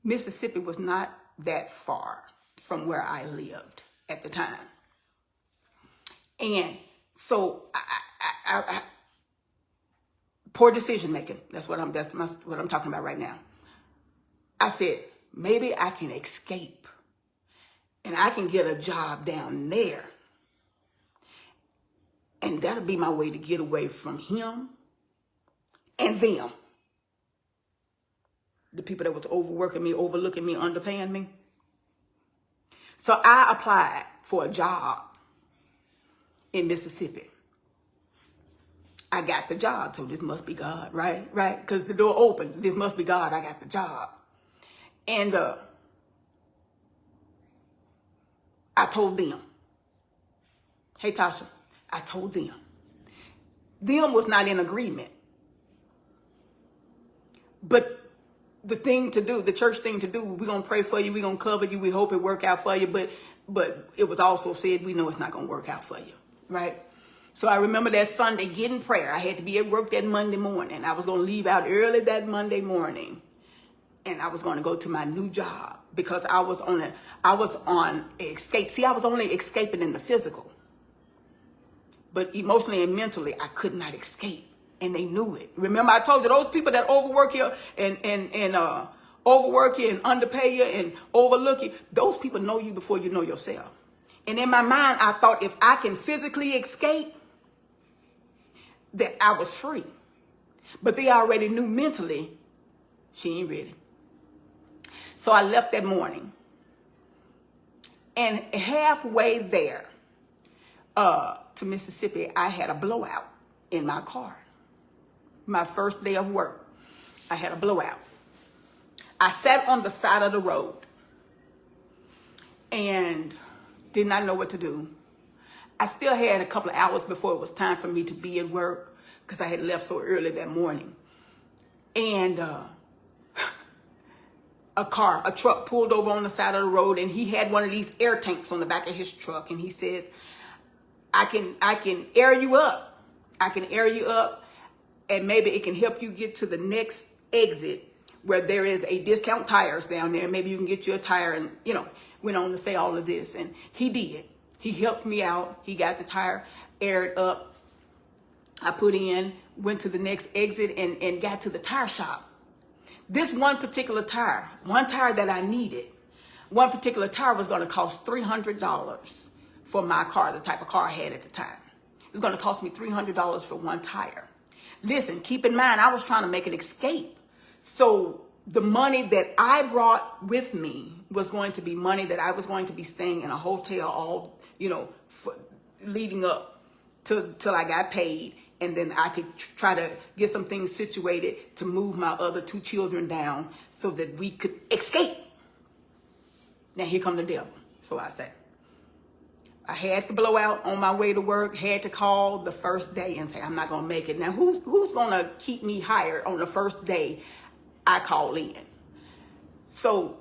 Mississippi was not that far from where I lived at the time. And so I poor decision making. That's what I'm talking about right now. I said, maybe I can escape and I can get a job down there. And that'll be my way to get away from him and them. the people that was overworking me, overlooking me, underpaying me. So I applied for a job in Mississippi. I got the job, so this must be God, right? Right? Because the door opened. This must be God. I got the job. And I told them, hey, Tasha, I told them. Them was not in agreement. But the thing to do, the church thing to do, we're going to pray for you. We're going to cover you. We hope it work out for you. But it was also said, we know it's not going to work out for you, right? So I remember that Sunday getting prayer. I had to be at work that Monday morning. I was going to leave out early that Monday morning. And I was going to go to my new job because I was on escape. See, I was only escaping in the physical. But emotionally and mentally, I could not escape. And they knew it. Remember, I told you, those people that overwork you and overwork you and underpay you and overlook you, those people know you before you know yourself. And in my mind, I thought if I can physically escape, that I was free. But they already knew mentally, she ain't ready. So I left that morning. And halfway there to Mississippi, I had a blowout in my car. My first day of work, I had a blowout. I sat on the side of the road and did not know what to do. I still had a couple of hours before it was time for me to be at work because I had left so early that morning. And a truck pulled over on the side of the road, and he had one of these air tanks on the back of his truck. And he said, I can air you up. I can air you up, and maybe it can help you get to the next exit where there is a discount tires down there. Maybe you can get you a tire, and, went on to say all of this. And he did. He helped me out. He got the tire aired up. I put in, went to the next exit and got to the tire shop. This one particular tire, one tire that I needed, one particular tire was going to cost $300 for my car, the type of car I had at the time. It was going to cost me $300 for one tire. Listen, keep in mind, I was trying to make an escape. So the money that I brought with me was going to be money that I was going to be staying in a hotel all, leading up till I got paid. And then I could try to get some things situated to move my other two children down so that we could escape. Now here come the devil. So I say, I had to blow out on my way to work, had to call the first day and say, I'm not going to make it. Now, who's going to keep me hired on the first day I call in? So,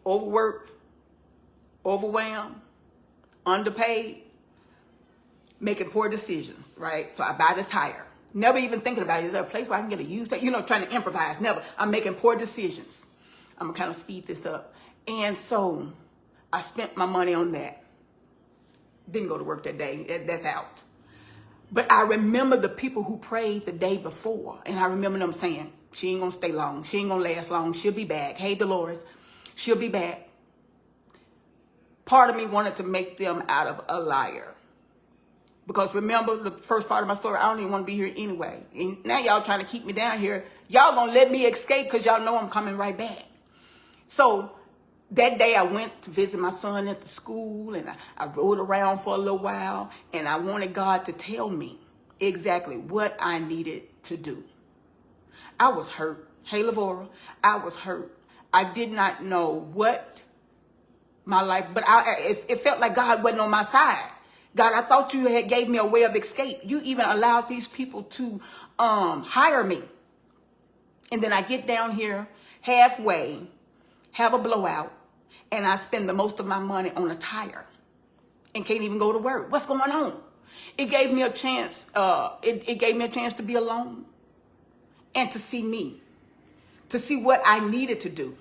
overworked, overwhelmed, underpaid, making poor decisions, right? So I buy the tire. Never even thinking about it. Is there a place where I can get a used tire? Trying to improvise. Never. I'm making poor decisions. I'm going to kind of speed this up. And so I spent my money on that. Didn't go to work that day. That's out. But I remember the people who prayed the day before. And I remember them saying, she ain't going to stay long. She ain't going to last long. She'll be back. Hey, Dolores, she'll be back. Part of me wanted to make them out of a liar. Because remember the first part of my story, I don't even want to be here anyway. And now y'all trying to keep me down here. Y'all going to let me escape because y'all know I'm coming right back. So that day I went to visit my son at the school, and I rode around for a little while, and I wanted God to tell me exactly what I needed to do. I was hurt. Hey, Lavora, I was hurt. I did not know what my life, but it felt like God wasn't on my side. God, I thought you had gave me a way of escape. You even allowed these people to hire me. And then I get down here halfway, have a blowout, and I spend the most of my money on a tire and can't even go to work. What's going on? It gave me a chance. It gave me a chance to be alone and to see me, to see what I needed to do,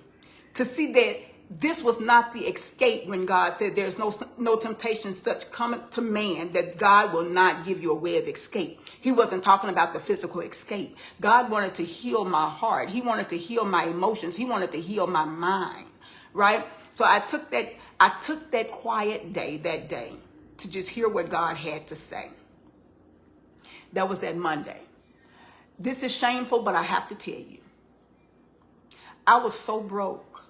to see that this was not the escape when God said there's no temptation such coming to man that God will not give you a way of escape. He wasn't talking about the physical escape. God wanted to heal my heart. He wanted to heal my emotions. He wanted to heal my mind, right? So I took that quiet day that day to just hear what God had to say. That was that Monday. This is shameful, but I have to tell you. I was so broke.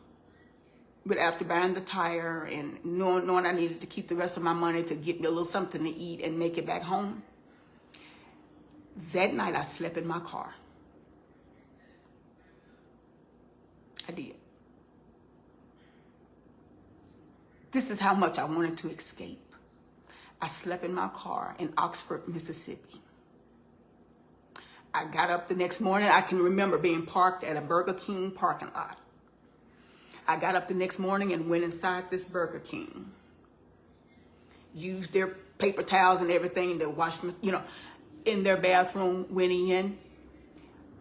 But after buying the tire and knowing I needed to keep the rest of my money to get me a little something to eat and make it back home, that night I slept in my car. I did. This is how much I wanted to escape. I slept in my car in Oxford, Mississippi. I got up the next morning. I can remember being parked at a Burger King parking lot. I got up the next morning and went inside this Burger King. Used their paper towels and everything to wash, in their bathroom, went in,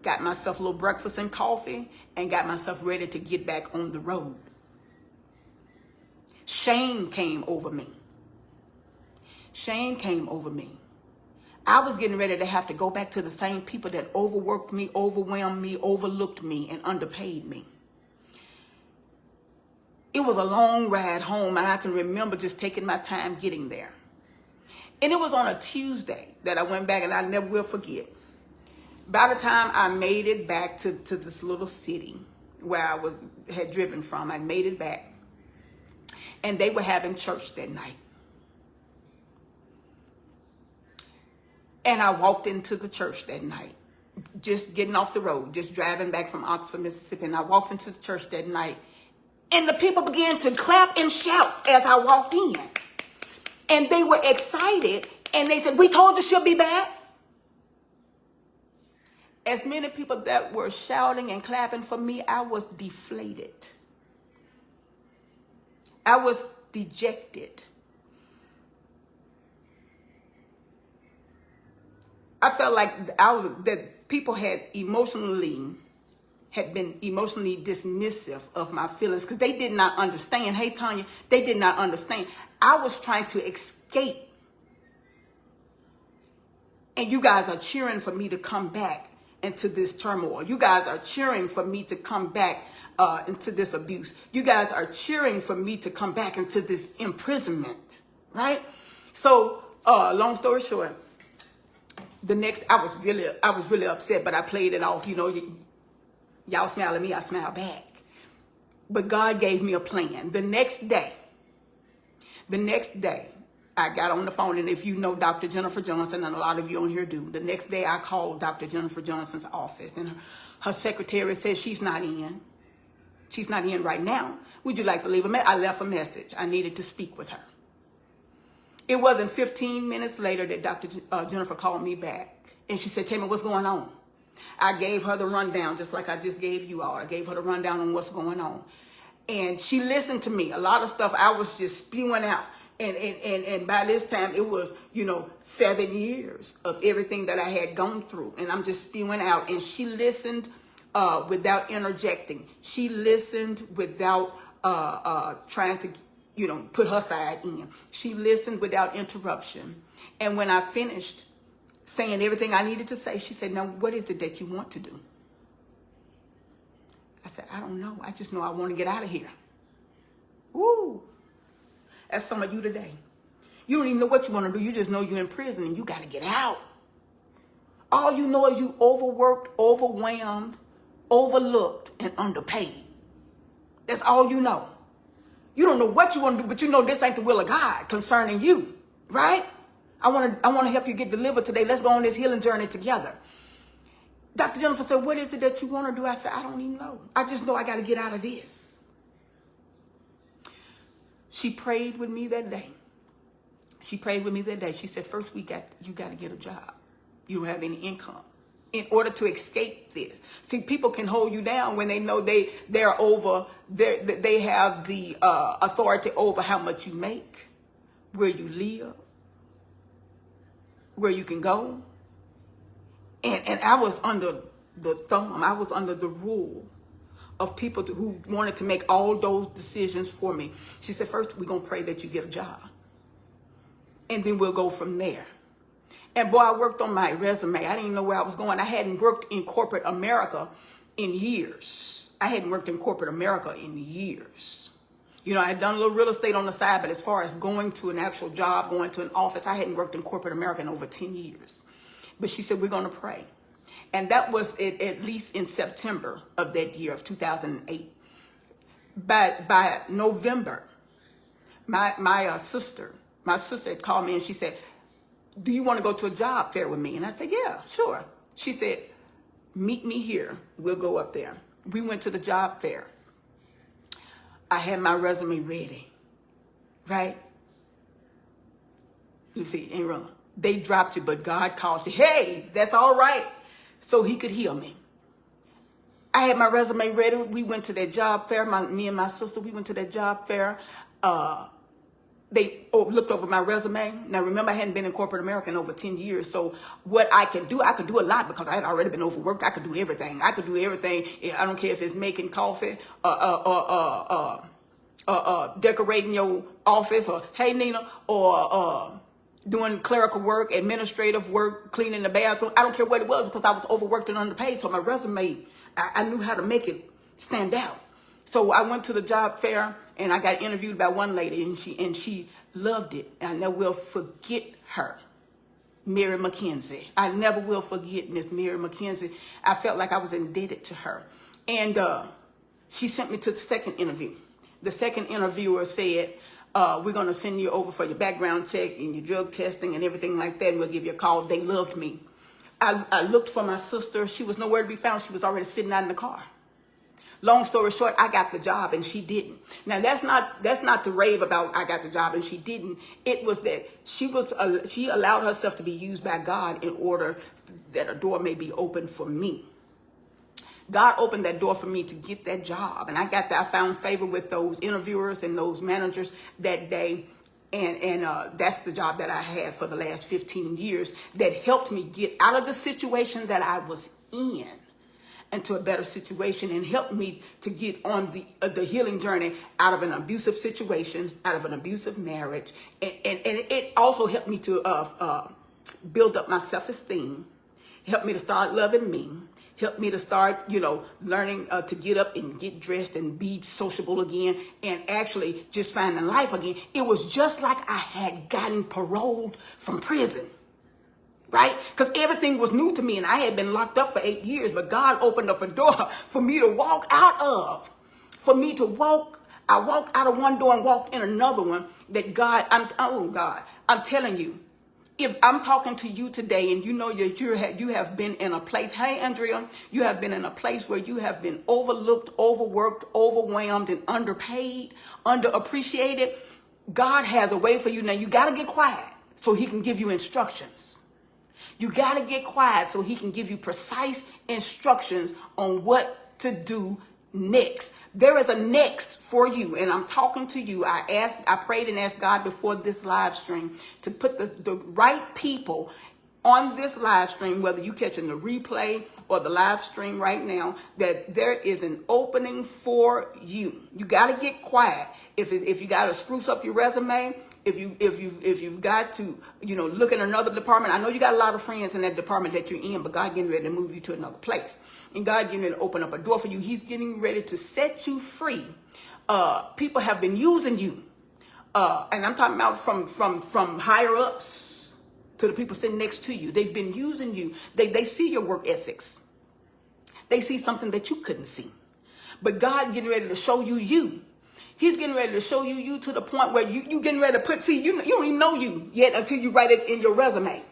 got myself a little breakfast and coffee, and got myself ready to get back on the road. Shame came over me. Shame came over me. I was getting ready to have to go back to the same people that overworked me, overwhelmed me, overlooked me, and underpaid me. It was a long ride home, and I can remember just taking my time getting there. And it was on a Tuesday that I went back, and I never will forget. By the time I made it back to this little city where I had driven from, I made it back. And they were having church that night. And I walked into the church that night, just getting off the road, just driving back from Oxford, Mississippi. And I walked into the church that night, and the people began to clap and shout as I walked in. And they were excited, and they said, "We told you she'll be back." As many people that were shouting and clapping for me, I was deflated. I was dejected. I felt like that people had been emotionally dismissive of my feelings because they did not understand. Hey, Tanya, they did not understand. I was trying to escape. And you guys are cheering for me to come back into this turmoil. You guys are cheering for me to come back into this abuse. You guys are cheering for me to come back into this imprisonment, right? So, long story short, I was really upset, but I played it off. Y'all smile at me, I smile back. But God gave me a plan. The next day, I got on the phone, and if you know Dr. Jennifer Johnson, and a lot of you on here do, the next day I called Dr. Jennifer Johnson's office, and her secretary said she's not in. She's not in right now. Would you like to leave a message? I left a message. I needed to speak with her. It wasn't 15 minutes later that Dr. Jennifer called me back, and she said, "Tammy, what's going on?" I gave her the rundown, just like I just gave you all. I gave her the rundown on what's going on. And she listened to me. A lot of stuff I was just spewing out. And by this time, it was, 7 years of everything that I had gone through. And I'm just spewing out. And she listened without interjecting. She listened without trying to, put her side in. She listened without interruption. And when I finished saying everything I needed to say, she said, "Now, what is it that you want to do?" I said, "I don't know. I just know I want to get out of here." Woo! That's some of you today. You don't even know what you want to do. You just know you're in prison and you got to get out. All you know is you overworked, overwhelmed, overlooked, and underpaid. That's all you know. You don't know what you want to do, but you know this ain't the will of God concerning you, right? I want to help you get delivered today. Let's go on this healing journey together. Dr. Jennifer said, "What is it that you want to do?" I said, "I don't even know. I just know I got to get out of this." She prayed with me that day. She said, "First, you got to get a job. You don't have any income in order to escape this." See, people can hold you down when they know they have the authority over how much you make, where you live, where you can go. And I was under the thumb. I was under the rule of people who wanted to make all those decisions for me. She said, "First, we're going to pray that you get a job. And then we'll go from there." And boy, I worked on my resume. I didn't even know where I was going. I hadn't worked in corporate America in years. I had done a little real estate on the side, but as far as going to an actual job, going to an office, I hadn't worked in corporate America in over 10 years. But she said, "We're going to pray. And that was at least in September of that year of 2008. By November, my sister had called me and she said, do you want to go to a job fair with me? And I said, yeah, sure. She said, meet me here. We'll go up there. We went to the job fair. I had my resume ready, right? You see, ain't wrong. They dropped you, but God called you. Hey, that's all right. So he could heal me. I had my resume ready. We went to that job fair. Me and my sister, we went to that job fair. They looked over my resume. Now, remember, I hadn't been in corporate America in over 10 years. So what I could do a lot because I had already been overworked. I could do everything. I don't care if it's making coffee, decorating your office, or hey, Nina, or doing clerical work, administrative work, cleaning the bathroom. I don't care what it was because I was overworked and underpaid. So my resume, I knew how to make it stand out. So I went to the job fair and I got interviewed by one lady and she loved it. And I never will forget her, Mary McKenzie. I never will forget Miss Mary McKenzie. I felt like I was indebted to her. And she sent me to the second interview. The second interviewer said, we're going to send you over for your background check and your drug testing and everything like that. And we'll give you a call. They loved me. I looked for my sister. She was nowhere to be found. She was already sitting out in the car. Long story short, I got the job and she didn't. Now that's not to rave about I got the job and she didn't. It was that she allowed herself to be used by God in order that a door may be open for me. God opened that door for me to get that job, and I found favor with those interviewers and those managers that day. And that's the job that I had for the last 15 years that helped me get out of the situation that I was in into a better situation and helped me to get on the healing journey out of an abusive situation, out of an abusive marriage. And it also helped me to build up my self-esteem, helped me to start loving me, helped me to start, learning to get up and get dressed and be sociable again and actually just finding life again. It was just like I had gotten paroled from prison. Right? Because everything was new to me and I had been locked up for 8 years, but God opened up a door for me to walk out of. I walked out of one door and walked in another one that God, I'm telling you, if I'm talking to you today and you know that you have been in a place, hey, Andrea, you have been in a place where you have been overlooked, overworked, overwhelmed, and underpaid, underappreciated, God has a way for you. Now, you got to get quiet so he can give you instructions. You got to get quiet so he can give you precise instructions on what to do next. There is a next for you, and I'm talking to you. I prayed and asked God before this live stream to put the right people on this live stream, whether you catching the replay or the live stream right now, that there is an opening for you. You got to get quiet. If you got to spruce up your resume, if you've got to, look in another department. I know you got a lot of friends in that department that you're in, but God getting ready to move you to another place. And God getting ready to open up a door for you. He's getting ready to set you free. People have been using you. And I'm talking about from higher ups to the people sitting next to you. They've been using you. They see your work ethics. They see something that you couldn't see. But God getting ready to show you. He's getting ready to show you to the point where you getting ready to you don't even know you yet until you write it in your resume.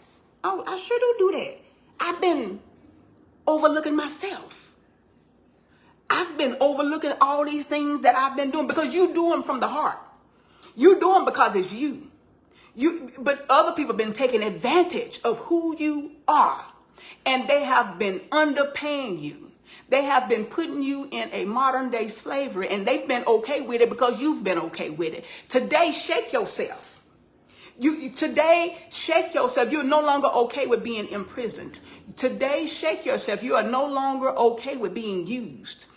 Oh, I sure do that. I've been overlooking myself. I've been overlooking all these things that I've been doing because you do them from the heart. You do them because it's you. But other people have been taking advantage of who you are, and they have been underpaying you. They have been putting you in a modern day slavery, and they've been okay with it because you've been okay with it. Today, shake yourself. Today, shake yourself. You're no longer okay with being imprisoned. Today, shake yourself. You are no longer okay with being used.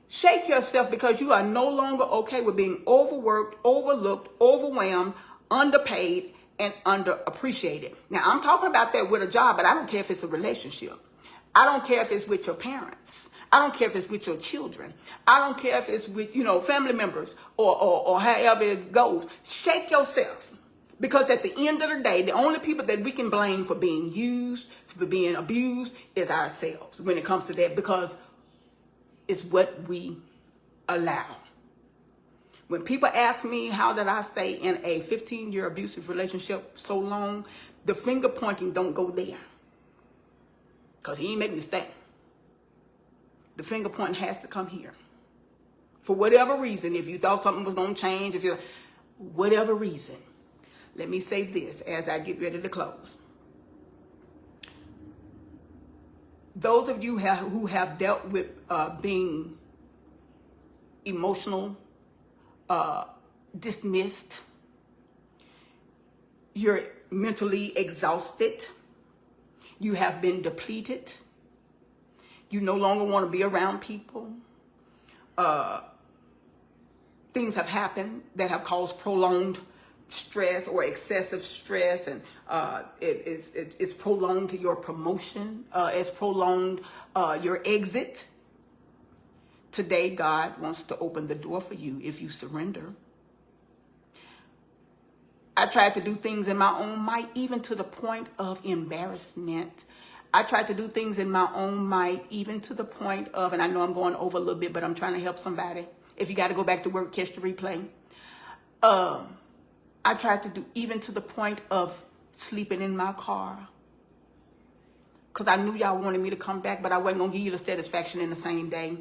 Shake yourself because you are no longer okay with being overworked, overlooked, overwhelmed, underpaid, and underappreciated. Now, I'm talking about that with a job, but I don't care if it's a relationship. I don't care if it's with your parents. I don't care if it's with your children. I don't care if it's with, family members or however it goes. Shake yourself Because at the end of the day, the only people that we can blame for being used, for being abused, is ourselves when it comes to that, because it's what we allow. When people ask me how did I stay in a 15-year abusive relationship so long, the finger pointing don't go there. Because he ain't make me stay. The finger pointing has to come here. For whatever reason, if you thought something was going to change, whatever reason, let me say this as I get ready to close. Those of you who have dealt with being emotional, dismissed, you're mentally exhausted, you have been depleted, you no longer want to be around people, things have happened that have caused prolonged stress or excessive stress, and it's prolonged your promotion, it's prolonged your exit. Today, God wants to open the door for you if you surrender. I tried to do things in my own might, even to the point of embarrassment. I tried to do things in my own might, even to the point of, and I know I'm going over a little bit, but I'm trying to help somebody. If you got to go back to work, catch the replay. I tried to do even to the point of sleeping in my car. Because I knew y'all wanted me to come back, but I wasn't going to give you the satisfaction in the same day.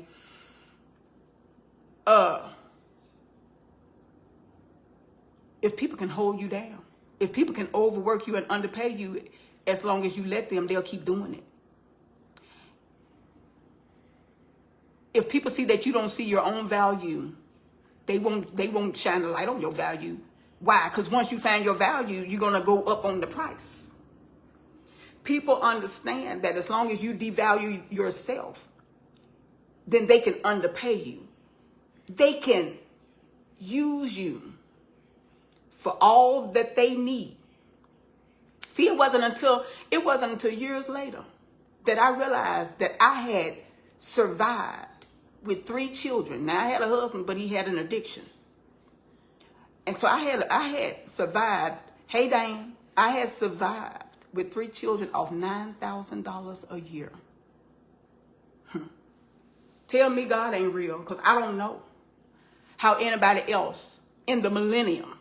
If people can hold you down, if people can overwork you and underpay you, as long as you let them, they'll keep doing it. If people see that you don't see your own value, they won't shine a light on your value. Why? Because once you find your value, you're going to go up on the price. People understand that as long as you devalue yourself, then they can underpay you. They can use you for all that they need. See, it wasn't until years later that I realized that I had survived with 3 children. Now, I had a husband, but he had an addiction. And so I had survived. Hey, Dan, I had survived with 3 children off $9,000 a year. Tell me God ain't real, because I don't know how anybody else in the millennium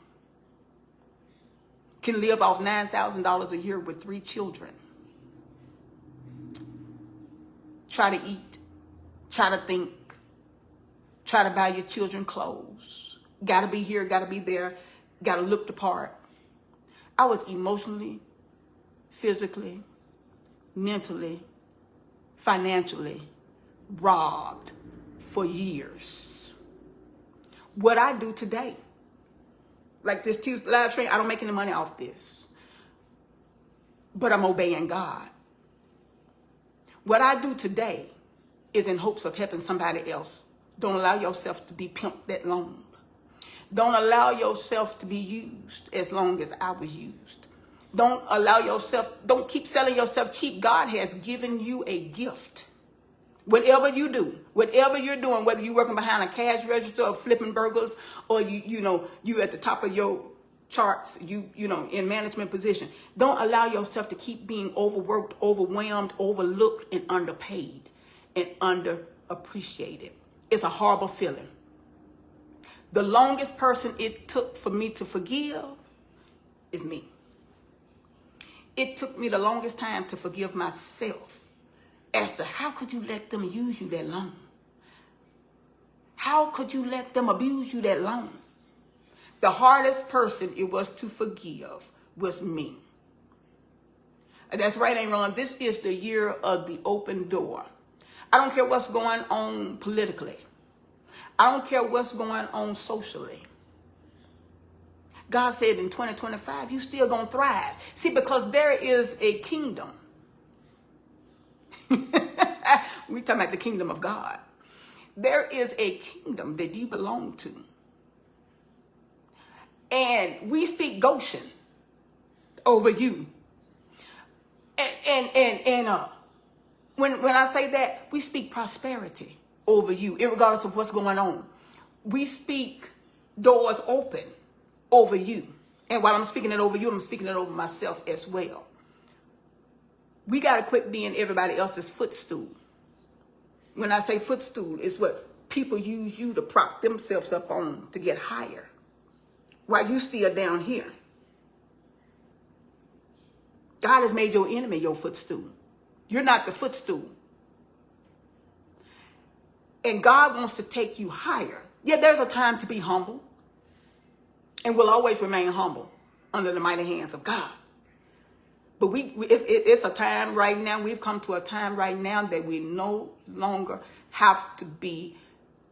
can live off $9,000 a year with 3 children. Try to eat, try to think, try to buy your children clothes. Got to be here, got to be there, got to look the part. I was emotionally, physically, mentally, financially robbed for years. What I do today, like this Tuesday live stream, I don't make any money off this, but I'm obeying God. What I do today is in hopes of helping somebody else. Don't allow yourself to be pimped that long. Don't allow yourself to be used as long as I was used. Don't keep selling yourself cheap. God has given you a gift. Whatever you do, whatever you're doing, whether you're working behind a cash register or flipping burgers, or you at the top of your charts, in management position, don't allow yourself to keep being overworked, overwhelmed, overlooked, and underpaid and underappreciated. It's a horrible feeling. The longest person it took for me to forgive is me. It took me the longest time to forgive myself as to how could you let them use you that long? How could you let them abuse you that long? The hardest person it was to forgive was me. And that's right, ain't wrong. This is the year of the open door. I don't care what's going on politically. I don't care what's going on socially. God said in 2025, you still gonna thrive. See, because there is a kingdom. We talking about the kingdom of God. There is a kingdom that you belong to. And we speak Goshen over you. And when I say that, we speak prosperity over you, irregardless of what's going on. We speak doors open over you. And while I'm speaking it over you, I'm speaking it over myself as well. We got to quit being everybody else's footstool. When I say footstool, it's what people use you to prop themselves up on to get higher while you still down here. God has made your enemy your footstool. You're not the footstool. And God wants to take you higher. Yeah, there's a time to be humble. And we'll always remain humble under the mighty hands of God. But it's a time right now. We've come to a time right now that we no longer have to be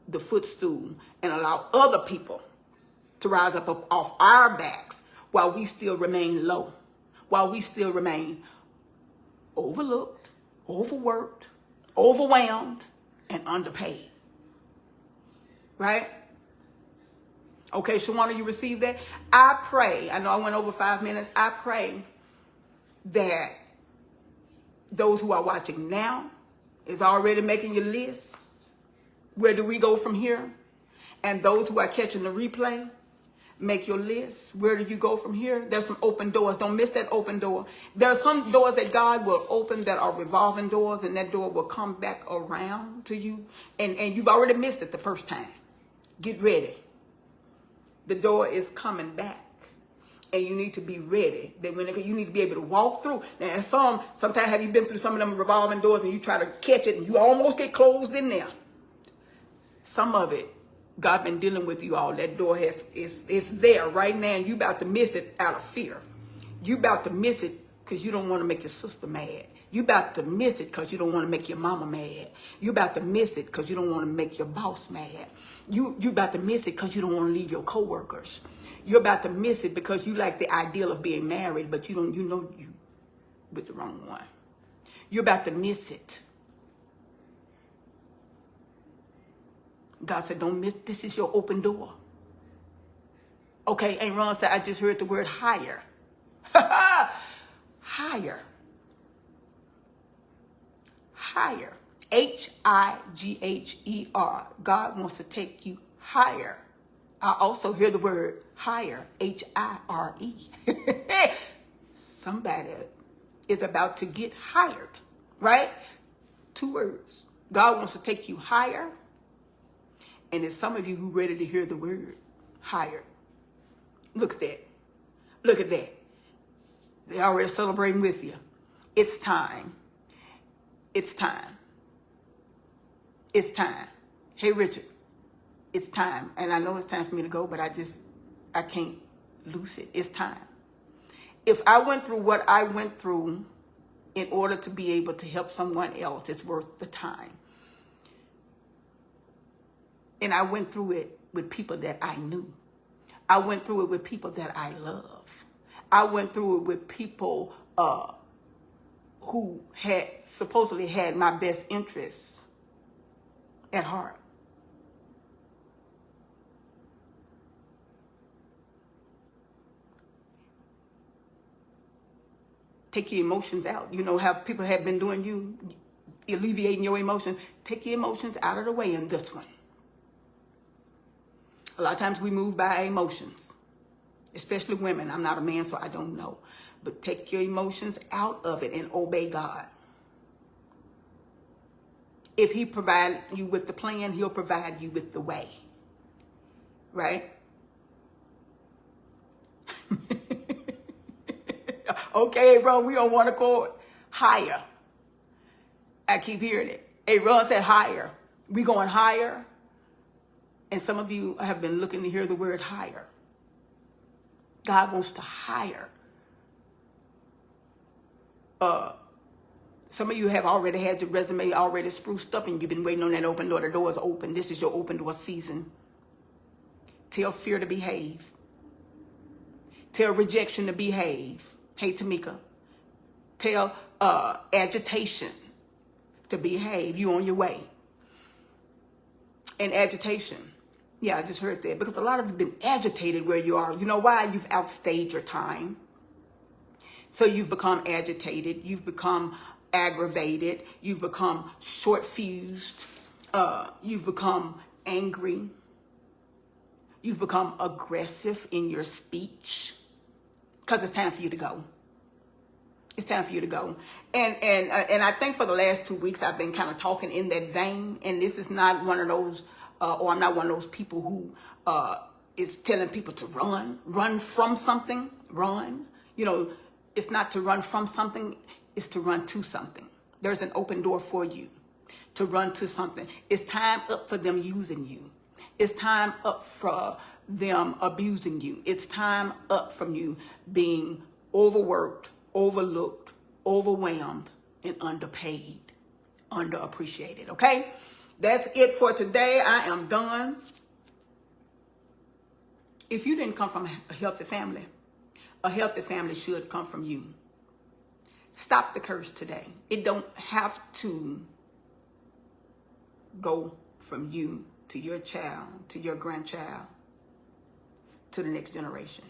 the footstool and allow other people to rise up off our backs while we still remain low, while we still remain overlooked, overworked, overwhelmed, and underpaid. Right? Okay, Shawana, you received that? I pray, I know I went over 5 minutes. I pray that those who are watching now is already making your list. Where do we go from here? And those who are catching the replay, make your list. Where do you go from here? There's some open doors. Don't miss that open door. There are some doors that God will open that are revolving doors, and that door will come back around to you. And you've already missed it the first time. Get ready. The door is coming back. And you need to be ready. That when you need to be able to walk through. Now, sometimes have you been through some of them revolving doors and you try to catch it and you almost get closed in there? Some of it, God been dealing with you all. That door is there right now, and you about to miss it out of fear. You about to miss it because you don't want to make your sister mad. You about to miss it because you don't want to make your mama mad. You about to miss it because you don't want to make your boss mad. You about to miss it because you don't want to leave your coworkers. You're about to miss it because you like the ideal of being married, but you know you with the wrong one. You're about to miss it. God said, don't miss, this is your open door. Okay, and Ron said, I just heard the word higher. Higher. Higher. H-I-G-H-E-R. God wants to take you higher. I also hear the word higher. H-I-R-E. Somebody is about to get hired, right? 2 words. God wants to take you higher. And there's some of you who ready to hear the word higher. Look at that. Look at that. They're already celebrating with you. It's time. It's time. It's time. Hey, Richard, it's time. And I know it's time for me to go, but I can't lose it. It's time. If I went through what I went through in order to be able to help someone else, it's worth the time. And I went through it with people that I knew. I went through it with people that I love. I went through it with people who had supposedly had my best interests at heart. Take your emotions out. You know how people have been doing you, alleviating your emotions. Take your emotions out of the way in this one. A lot of times we move by emotions, especially women. I'm not a man, so I don't know. But take your emotions out of it and obey God. If he provides you with the plan, he'll provide you with the way. Right? Okay, Ron, we on one accord. Higher. I keep hearing it. Hey, Ron said higher. We going higher. And some of you have been looking to hear the word higher. God wants to hire. Some of you have already had your resume already spruced up and you've been waiting on that open door. The door is open. This is your open door season. Tell fear to behave. Tell rejection to behave. Hey, Tamika. Tell agitation to behave. You on your way. And agitation. Yeah, I just heard that. Because a lot of you have been agitated where you are. You know why? You've outstayed your time. So you've become agitated. You've become aggravated. You've become short-fused. You've become angry. You've become aggressive in your speech. because it's time for you to go. It's time for you to go. And I think for the last 2 weeks, I've been kind of talking in that vein. And this is not one of those, or I'm not one of those people who is telling people to run from something, run. You know, it's not to run from something, it's to run to something. There's an open door for you to run to something. It's time up for them using you. It's time up for them abusing you. It's time up from you being overworked, overlooked, overwhelmed, and underpaid, underappreciated. Okay? That's it for today. I am done. If you didn't come from a healthy family should come from you. Stop the curse today. It don't have to go from you to your child, to your grandchild, to the next generation.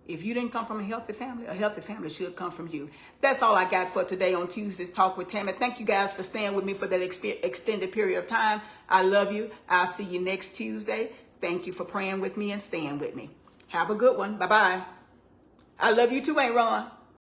If you didn't come from a healthy family should come from you. That's all I got for today on Tuesday's Talk with Tammy. Thank you guys for staying with me for that extended period of time. I love you. I'll see you next Tuesday. Thank you for praying with me and staying with me. Have a good one. Bye-bye. I love you too, Aunt Ron.